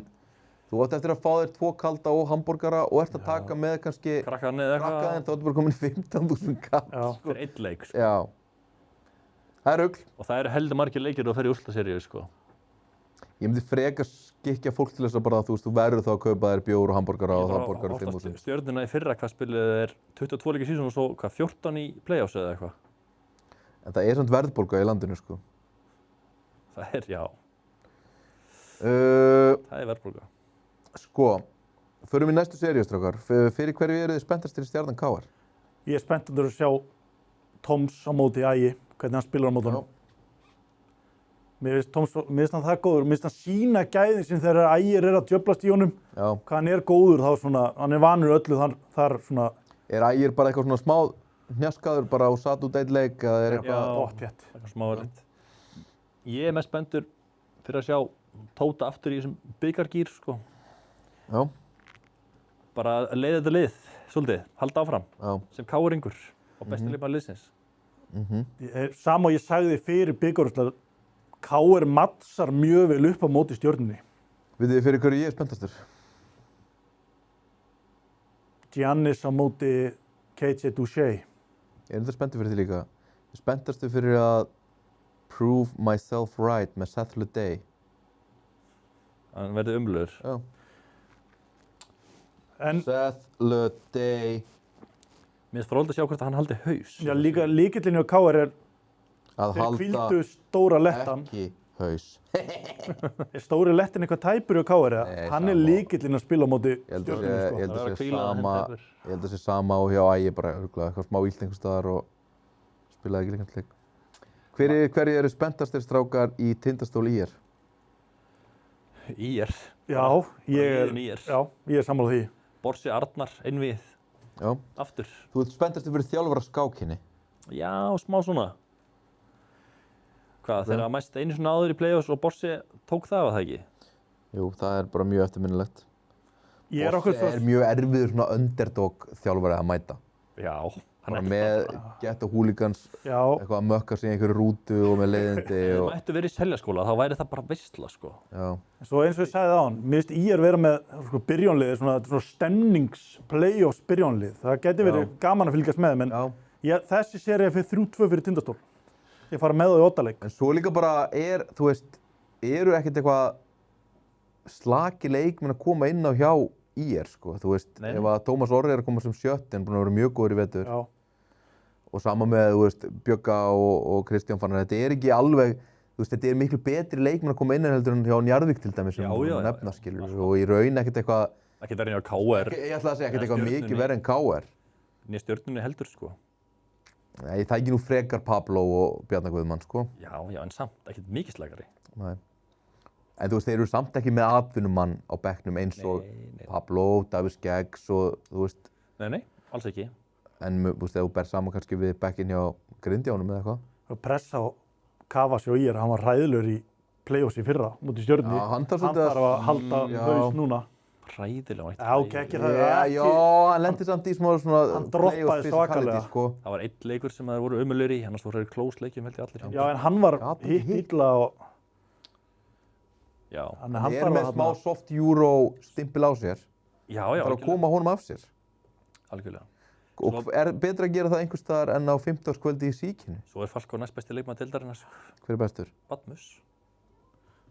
þú átt eftir að fá þér 2 kalda og hambúrgara og ert að taka með kannski krakkaðan eða krakkaðinn, eitthvað þá ertu bara komin í 15.000 kall. Já. fyrir einn leik, sko. Já. Það er rugl. Og það eru heldur margir leikir og fer í úrslitaseríu, sko. Ég myndi frekar skikja fólk til þess að bara, þú veist, þú verður þá að kaupa þér bjór og hambúrgara og það borgar 5.000. Stjörnuna í fyrra, hvað spiluðu þeir 22 leikir síðan og svo, hvað, 14 í play-offs eða eitthvað? En það er samt verðbólga í landinu, sko. Það er, já, Uh, það er verðbólga. sko, förum í næstu seríu, strákar. Fyrir hverju eru þið spenntastir í Stjarnan KR? Ég er spenntur að sjá Toms á móti Ægi, hvernig hann spilar á móti honum. Mér finnst hann það góður, mér finnst hann sína gæðin sem þegar Ægir að djöflast í honum, Já. hvað hann góður þá svona, hann vanur öllu þar svona. Ægir bara eitthvað svona smá hnjaskaður bara og satt út eitt leik eða eitthvað? Bóttjætt. Eitthvað smá erfitt. Ég mest spenntur fyrir að sjá Tóta aftur í þessum bikargýr, sko. Já. Bara að leiða þetta lið, svolítið, halda áfram, sem káringur og besti leikmaður liðsins. Sama og ég sagði fyrir bikarúrslit, KR mattsar mjög vel upp á móti Stjörnunni. Vitið þið fyrir hverju ég spenntastur? Giannis á móti KJ Doucet. Ég þetta spenntur fyrir því líka. Ég spenntastur fyrir að prove myself right með Seth Leday. Hann verði umlöður. Já. Seth Leday. Mér finnst fróðilegt að sjá hvort hann haldi haus. Já, líka lykillinn hjá KR Að þeir halda hvíldu stóra lettan. ekki haus. Stóri lettin eitthvað tæpur hjá KR eða? Nei, Hann sama. lykillinn að spila á móti Ég held að Stjörnunni, sko. sé Það var að hvíla sama, hann tæpur. ég held að sé sama og hjá Ægi bara örugglega eitthvað smá illt einhvers staðar og spilaði ekki leikant leik. Hverju eru spenntastir strákar í Tindastól IR? IR. Já, liðin IR. ég sammála því. Borsi Arnar, einvið, Já. aftur. Þú ert spenntastur fyrir þjálfara skákinni. Já, smá svona. Hvað, þegar að mæst einu svona áður í play-offs og Borsi tók það, var það ekki? Jú, það er bara mjög eftirminnilegt. Borsi er mjög erfiður svona underdog þjálfari að mæta. Já, hann Bara með Get og Hooligans, Já, eitthvað að mökka sig í einhverju rútu og með leiðindi Ef og... það mættu verið í Seljaskóla, þá væri það bara veistla, sko. Já. svo eins og ég sagði á hann, mér finnst IR vera með sko, byrjónlið, svona stemnings-playoffs byrjónlið. Það geti verið gaman að fylgjast með þeim, en þessi sería fyrir 3-2 fyrir Tindastól. Ég fara með það í oddaleik. En svo líka bara þú veist, eru ekkert eitthvað slaki leikmenn að koma inn á hjá IR, sko. Þú veist, Nei. ef að Tómas Orri er að koma sem sjötti, hann er búinn að vera mjög góður í vetur. Já. Og sama með, þú veist, Bjögga og Kristján Fannar, þetta er ekki alveg, þú veist, þetta er miklu betri leikmenn að koma inn heldur en hjá Njarðvík til dæmis, sem nefna, skilur, og í raun ekkert eitthvað, Ekki verið hjá KR, ég ætla að segja ekkert eitthvað Stjörnunni. mikið verið en KR. nýja Stjörnunni heldur, sko. Nei, það er ekki nú frekar Pablo og Bjarnar Guðmann, sko. Já, en samt, ekkert mikið slægari. Nei. En þú veist, þeir eru samt ekki með atvinnumann á bekknum eins og Nei. Pablo, Davis Geggs og, þú veist, Nei, alls ekki. en þú veist, ef þú ber saman kannski við bekkinn hjá Grindjánum eða eitthvað. Og pressa á Kavas og IR, hann var hræðilegur í play-offs í fyrra, mútið Stjörnunni. Já, hann þarf Hann svolítið þarf að halda haus núna. Hræðilega, Já, ekki það. Já, hann lendi samt í smá svona Hann droppaði playoff physicality, svakalega. sko. Það var einn leikur sem þeir voru umulur í, annars voru þeir close leikjum held ég allir. Já, en hann var Gat hitt ekki illa og Já, þannig að Hann hann er þarf með að smá soft euro stimpil á sér. já, Það þarf að koma honum af sér. algjörlega. Og er betra að gera það einhvers staðar en á 15. í síkinu? Svo er Falkó næst besti leikmaður deildarinnar, Hver er bestur? Badmus.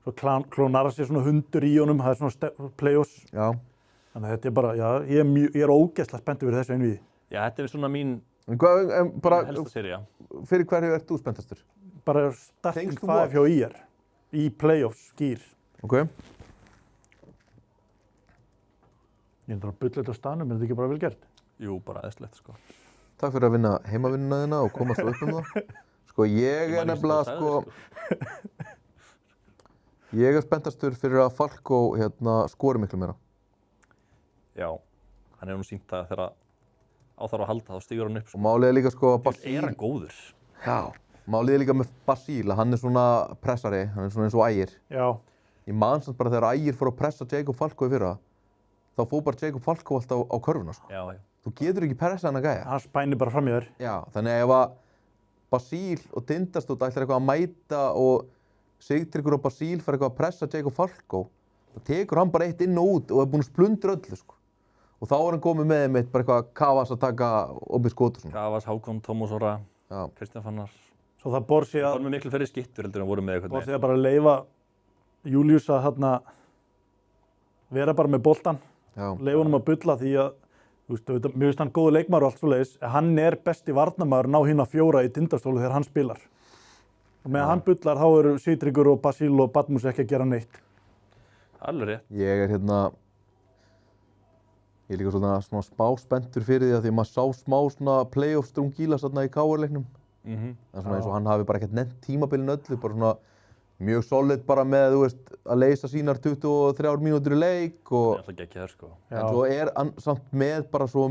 svo klónar sér svona hundur í honum, það er svona play-offs. Já. Þannig að þetta er bara, já, ég er ógeðslega spenntur fyrir þessu einvíði. Já, þetta er svona mín Bara, helsta sería. fyrir hverju ert þú spenntastur? Bara starting Thanks to 5 what? hjá IR í play-offs skýr. Ok. Ég er bara að bulla þetta á staðnum, er þetta ekki bara vel gert? Jú, bara eðslegt, sko. Takk fyrir að vinna heimavinnuna þína og koma svo upp það. Sko, ég er nefnilega, sko, ég er spenntastur fyrir að Falkó skori miklu meira. Já, hann er nú sýnt að þegar á þarf að halda, þá stígur hann upp, Og sko. málið er líka, sko, að Er hann góður? Já. Málið er líka með Basíl, að hann er svona pressari, hann er svona eins og Ægir. Já, Ég man samt bara þegar Ægir fór að pressa Jacob Falkó í fyrra, þá fór bara Jacob Falkó alltaf á körfuna, sko. Já. Þú getur ekki pressað hann að gæja. hann spænir bara fram í þér. Já, þannig ef að Basíl og Tindastóll ætlar eitthvað að mæta og Sigtryggur og Basíl fara eitthvað að pressa Jacob Falkó, þá tekur hann bara eitt inn og út og er búinn að splundra öllu, sko. Og þá er hann komið með einmitt bara eitthvað Kavas að taka opið skot og svona. Kavas, Hákon, Tómas Orra, Já. Kristján Fannar. Svo það Borsi Það að, voru með miklu fyrir skittur heldur en voru með eitthvað. Borsi að bara leyfa Július að vera bara með boltan, Já. leyfa honum að bulla því að, þú veist, mér finnst hann góður leikmaður og allt svoleiðis, en hann er besti varnarmaðurinn á hina 4 í Tindastólu þegar hann spilar. Og meðan hann bullar, þá eru Sigtryggur og Basíl og Badmus ekki að gera neitt. Alveg rétt. Ég er ég er líka svona smá spenntur fyrir því að því maður sá smá svona playoff Strungílas þarna í KR-leiknum. Það er svona eins og hann hafi bara ekkert nefnt tímabilin öllu, bara svona mjög solid bara með, þú veist, að leysa sínar 23 mínútur í leik Það og er alltaf ekki þér, sko. en svo er hann samt með bara svo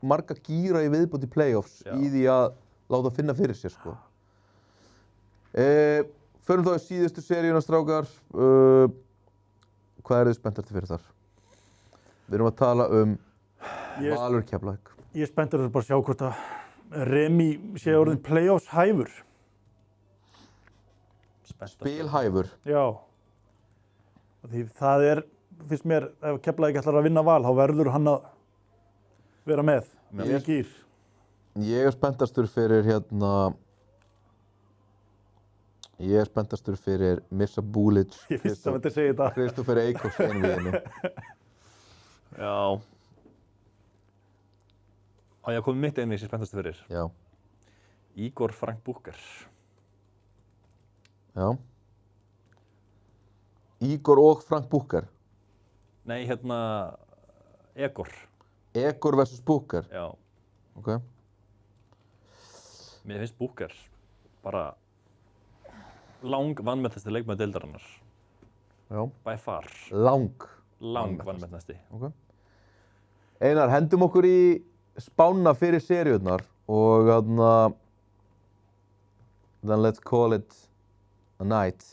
marga gíra í viðbót í playoffs Já. í því að láta finna fyrir sér, sko. Förum þá í síðustu seríuna, strákar. Hvað þið spenntar fyrir þar? Við erum að tala Valur Keflavík. Ég er spenntur að bara sjá hvort að Remi sé orðin playoffs hæfur. Spilhæfur. Já. Því það er, finnst mér, ef Keflavík ætlar að vinna Val, þá verður hann að vera með. Í gír. Ég er spenntastur fyrir Ég er spenntastur fyrir Mirza Bulic. Ég vissi að þetta segja þetta. Kristoffer Eikos einvíðinu. Já. Á ég að koma mitt einvið sem spenntastur fyrir. Já. Igor Frank Búker. Já. Igor og Frank Búker. Nei, Egor. Egor versus Búker. Já. Ok. Mér finnst Búker bara vanmetnasti leikmaður deildarinnar. Já. By far. Vanmetnasti. vanmetnasti. Ok. Einar, hendum okkur í spána fyrir seríurnar og then let's call it a night.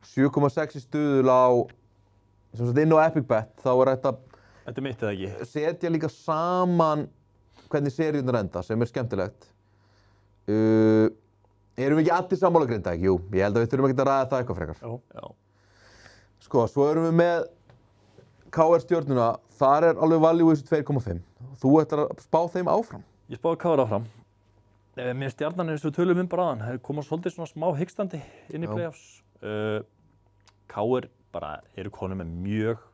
7,6 í stuðul á, sem sagt inn á Epic Bet, þá er þetta Þetta er mitt eða ekki? setja líka saman hvernig seríurnar enda, sem er skemmtilegt. Erum við ekki allir sammála Grindavík? Jú, ég held að við þurfum ekki að ræða það eitthvað frekar. Já. Sko, svo erum við með KR Stjörnuna, þar er alveg value í þessu 2,5. Þú ætlar að spá þeim áfram? Ég spáði KR áfram. Mér Stjarnan eins og við tölum bara áðan, hefur komað svolítið svona smá hyggstandi inn í playoffs. KR bara eru konur með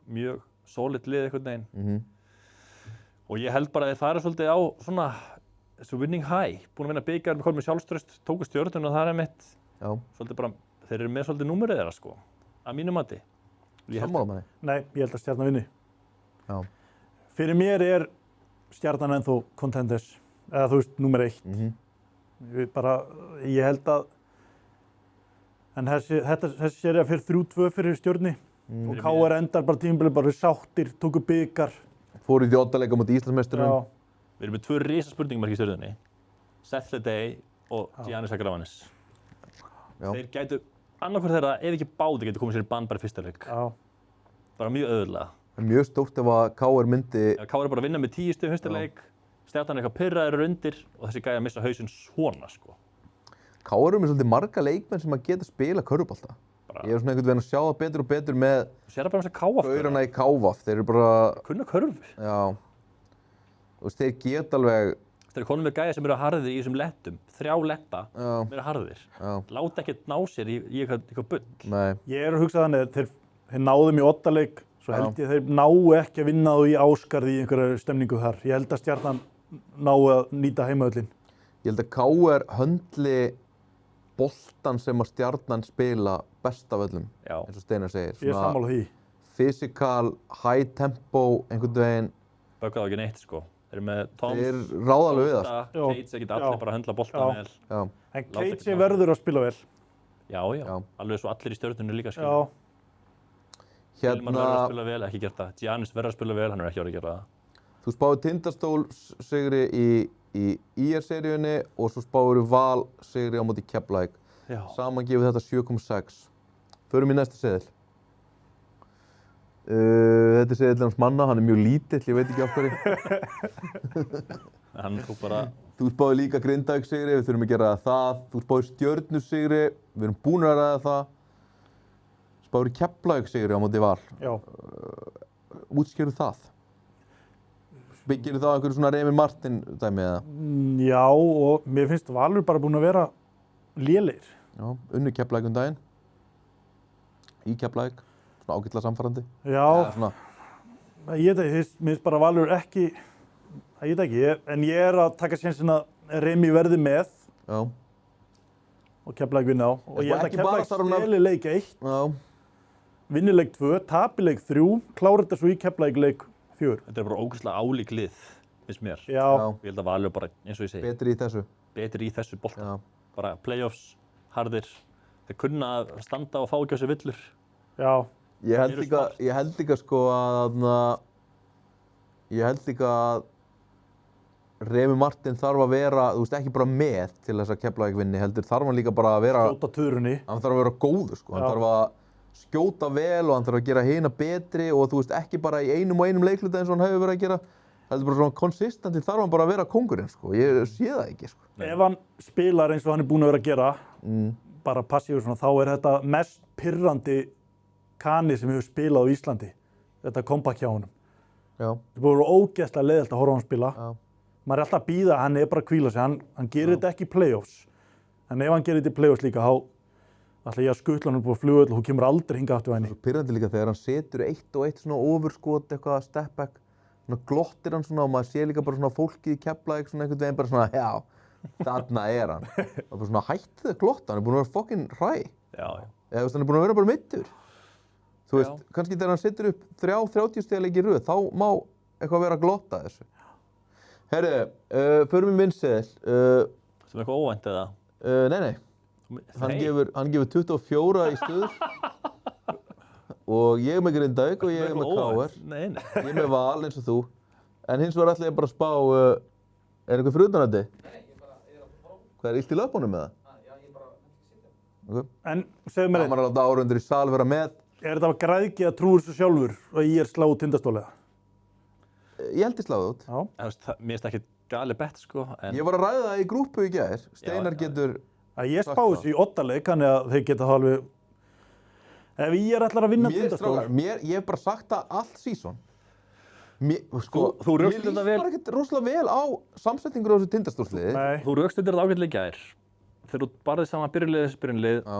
mjög solid lið einhvern veginn. Og ég held bara að þeir fara svolítið á svona þessu winning high, búin að vinna bikar með konum með sjálfstraust, tóku Stjörnuna og það er mitt. Já. Svolítið bara, þeir eru með svolítið númerið þeirra sko, að mínu mati. Sammála með þig? Nei, ég held að Stjarnan vinni. Já. Fyrir mér er Stjarnan ennþá contenders, eða þú veist, númer 1. Ég held að, en þessi sería fyrir 3-2 fyrir Stjörni og KR endar bara tímabilið bara sáttir, tóku bikar. Fóru í því 8 leika mútið Íslandsmeisturinn. Við erum með 2 risa spurningamarki í Stjörnunni. Seth Leday og Giannis Agravanis. Þeir gætu, annarkvort þeirra, ef ekki báði, gætu komið sér í bann bara í fyrsta leik. Já. Bara mjög auðvitað. Það er mjög stórt ef að KR myndi... KR er bara að vinna með 10 stig fyrsta leik, Stjarnan er eitthvað pirraður undir og þessi gæja að missa hausinn svona sko. KR er með svolítið marga leikmenn sem að geta spila körfubolta. Ég er svona einhvern veginn að sjá það betur og betur með... Sér það bara með þess að KF. Gaurana í KF, þeir eru bara... Kunna körfu. Já. Þú veist, þeir geta alveg... Þeir eru konum með gæja sem eru harðir í þessum lettum, 3 letta sem eru harðir. Láta ekkert ná sér í eitthvað bull. Nei. Ég er að hugsa þannig að þeir náðum í 8 leik, svo held ég þeir ná ekki að vinna þá í Ásgarði í einhverju stemningu þar. Ég held að Stjarnan ná að nýta heimavöllin. Ég held að KR höndli boltan sem að Stjarnan spila best af öllum, eins og Steinar segir. Ég er sammála því. Physical, high tempo, einhvern veginn. Böggaðu ekki neitt sko. Þeir eru með Toms, þeir ráða alveg við það. Keits, ekkert allir bara að höndla boltan vel. Já. En Keits verður að spila vel. Já. Alveg svo allir í Stjörnunni líka skilja. Já. Hilmar verður að spila vel, ekki gert það. Giannis verður að spila vel, hann er ekki árið að gera það. Þú spáði Tindastól sigri í IR-seríunni og svo spáður Val sigri á móti Keflavík. Saman gefur þetta 7,6. Förum í næsta seðil. Þetta er seðillinn hans manna, hann er mjög lítill, ég veit ekki af hverju. Hann tók bara... Þú spáði líka Grindavík sigri, við þurfum ekki að ræða það. Þú spáði Stjörnu sigri, við erum búin að ræða það. Spáði Keflavík sigri á móti Val. Já. Útskýrðu það? Byggir það á einhverju svona Remi Martin dæmi eða? Já, og mér finnst Valur bara búin að vera lélegir. Já, unnu Keflavík daginn. Í Keflavík. Svona ágætlega samfærandi. Já. Ég finnst bara Valur ekki, ég veit ekki, en ég er að taka sénsinn að Remi verði með. Já. Og Keflavík vinna á. Og ég held að Keflavík steli leik 1. Já. Vinni leik 2, tapi leik 3, klára þetta svo í Keflavík leik 4. Þetta er bara ógeðslega álík lið, finnst mér. Já. Ég held að Valur bara, eins og ég segi. Betri í þessu. Betri í þessu bolta. Bara playoffs, harðir, þeir kunna að standa og fá ekki á sig villur. Já, Ég held líka sko að Remi Martin þarf að vera, þú veist, ekki bara með til þess að Keflavík vinni, heldur þarf hann líka bara að vera, skjóta tuðrunni. hann þarf að vera góður sko, hann Já. þarf að skjóta vel og hann þarf að gera hina betri og þú veist, ekki bara í einum leikluta eins og hann hefur verið að gera, heldur bara svona konsistenti þarf hann bara að vera kóngurinn sko, ég sé það ekki sko. Ef hann spilar eins og hann er búinn að vera að gera, bara passífur svona, þá er þetta mest pirrandi kani sem hefur spilað á Íslandi, þetta comeback hjá honum. Já, Það búið að vera ógeðslega leiðilegt að horfa á hann spila. já, Maður er alltaf að býða, hann er bara að hvíla sig, hann gerir þetta ekki í play-offs. En ef hann gerir þetta í play-offs líka, þá ætla ég að skutla hann upp á flugvöll og hún kemur aldrei hingað aftur á henni. svo pirrandi líka þegar hann setur eitt og eitt svona overskot, eitthvað step back, svona glottir hann svona og maður sé líka bara svona fólkið í Keflavík svona einhvern veginn bara svona, já, þarna er hann. Og bara svona hættið að glotta, hann er búinn að vera fucking hræ. Já. Eða þú veist, hann er búinn að vera bara meiddur. Þú veist, Já. kannski þegar hann setur upp 30 stiga leiki í röð, þá má eitthvað vera að glotta þessu. Herri, förum við minnseðil. Sem eitthvað óvænt eða? Nei. Hann gefur 24 í stuður. Og ég er með Grindavík og ég er með KR. Nei. Ég er með Val eins og þú. En hins vegar ætla ég bara að spá, er einhver fyrir utan þetta? Nei, ég er að fá. Hvað er illt í löpunum með það? Já, ég bara sitja. En segðu mér Það var að láta árundur í sal vera með. er þetta græðgi að trúa þessu sjálfur og ég er slá Tindastólega? Ég held ég sláði út. Já. Mér finnst ekki gali bett sko. En Ég var að ræða það í grúpu í gær. Steinar getur... Ég spá þessu í oddaleik, þannig að þeir geta það alveg... Ef ég ætlar að vinna Tindastól... Ég hef bara sagt það allt sísón. Þú rökst þetta vel. Mér líst bara ekkert rosalega vel á samsetningur á þessu Tindastólsliði. Nei, Þú rökstuðir þetta ágætlega í gær. Þegar þú barðið saman byrjunlið Já.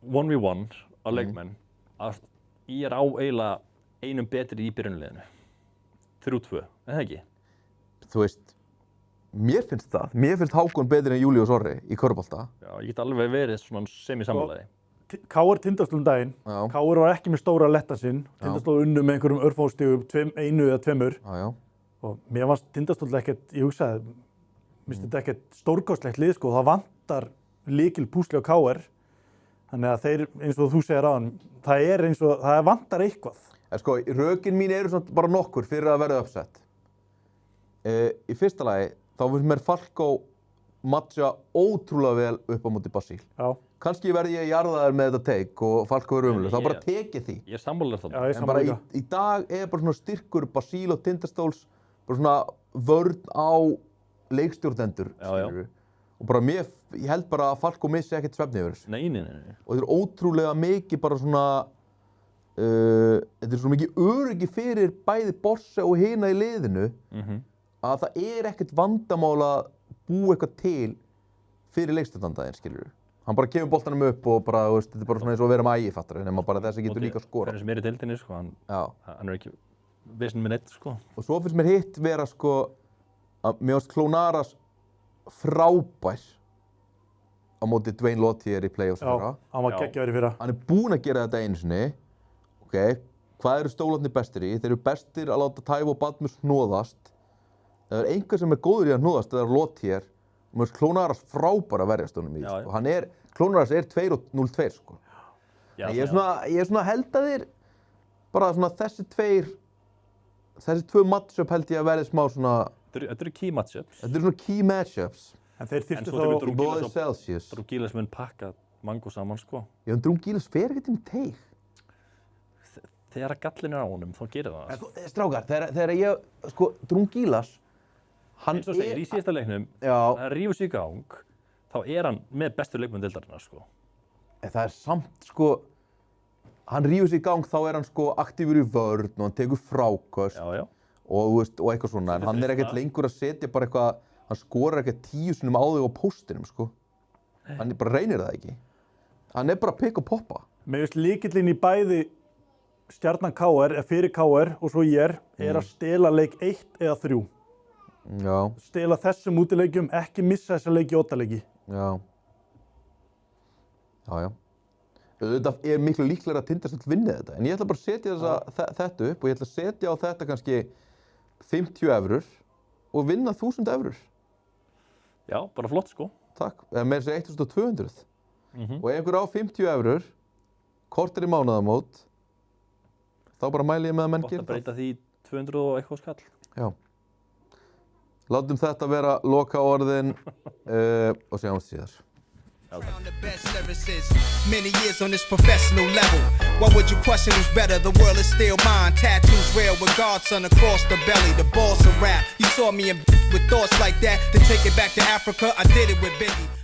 1v1 á leikmenn að ég er á eiginlega einum betri í byrjunliðinu. 3-2, en það ekki? Þú veist, mér finnst það. Mér finnst Hákon betri en Júlíus Orri í körfubolta. Já, ég get alveg verið svona semi-sammálaði. KR Tindastól daginn. Já. KR var ekki með stóra letta sinn. Tindastól unnu með einhverjum örfástigum, einu eða tveimur. Já. Og mér fannst Tindastól ekkert, ég hugsaði, minnst þetta ekkert stórkostlegt lið sko. Það vantar lykil púsli á KR. Þannig að þeir, eins og þú segir áðan, það vantar eitthvað. En sko, rökin mín eru svona bara nokkur fyrir að verða uppsett. Í fyrsta lagi, þá finnst mér Falkó matcha ótrúlega vel upp á móti Basíl. Já. Kannski verði ég jarðaður með þetta take og Falkó er umlega, þá bara tekið því. Ég er sammálaður Já, þannig. ég En sammála bara líka. í dag er bara svona styrkur Basíl og Tindastóls, bara svona vörn á leikstjórnendur, Já. skilurðu. Og bara ég held bara að Falkó missi ekkert svefni yfir þessu. Nei. Og þetta er ótrúlega mikið bara svona, þetta er svo mikið öryggi fyrir bæði Bosse og hina í liðinu, að það er ekkert vandamál að búa eitthvað til fyrir leikstjórnandaðinn, skilurðu. Hann bara kemur boltanum upp og bara, þú veist, þetta er bara svona eins og að vera með ægi, fattar nema bara þessi getur líka skora. Hvernig sem er í deildinni, sko, Já. hann er ekki vissin með neitt, sko. Og svo finnst mér hitt vera, sko, að mér finnst Klónaras frábær á móti Dwayne Lottier í play-offs fyrra. Já, hann var Já. geggjaður í fyrra. Hann er búinn að gera þetta einu sinni. Ok, hvað eru stólarnir bestir í? Þeir eru bestir að láta Tævo og Badmus hnoðast. Það er einhver sem er góður í að hnoðast, það er Lottier. Og mér finnst Klónaras frábær að verjast honum í. Já, Sko. Klónaras er 2-0-2, sko. Já, En ég er svona held að þeir, bara svona þessi tvö matchup held ég að verði smá svona, Þetta eru key matchups. þetta eru svona key matchups. En þeir En þyrftu svo tekur þá... Drú Boði Gíles Celsius. Gíles mun pakka mango saman, sko. Já, en Drú Gíles fer ekkert inn í teig. Þegar að gallin er á honum, þá gerir það. En sko, strákar, þegar ég, sko, Drú Gíles, hann Eins og segir, í síðasta leiknum, Já, hann rífur sig í gang, þá er hann með bestu leikmenn deildarinnar, sko. en það er samt, sko, hann rífur sig í gang, þá er hann, sko, aktífur í vörn og hann tekur fráköst Já. og, þú veist, og eitthvað svona. En hann er ekkert lengur að setja bara eitthvað, hann skorar ekkert 10 sinnum á þig á póstinum, sko. Hann bara reynir það ekki. Hann er bara að pikka og poppa. Mér finnst lykillinn í bæði Stjarnan KR, eða fyrir KR og svo ég er að stela leik 1 eða 3. Já, Stela þessum útileikjum, ekki missa þessa leiki í oddaleiki. já. Já. Þetta er miklu líklega að Tindastóll vinni þetta. En ég ætla bara að setja þetta upp og ég ætla að setja á þetta kannski 50 evrur og vinna 1000 evrur. Já, bara flott, sko. Takk. Eða með þessi 1200. og ef einhver á 50 evrur, kortir í mánaðamót, þá bara mæli ég með að menn Gott gera að breyta því í 200 og eitthvað skall. Já. Látum þetta vera loka orðin og sjáumst síðar. Found the best lyricists, many years on this professional level. What would you question who's better? The world is still mine. Tattoos real with godson across the belly. The boss of rap. You saw me in with thoughts like that. To take it back to Africa, I did it with Biggie.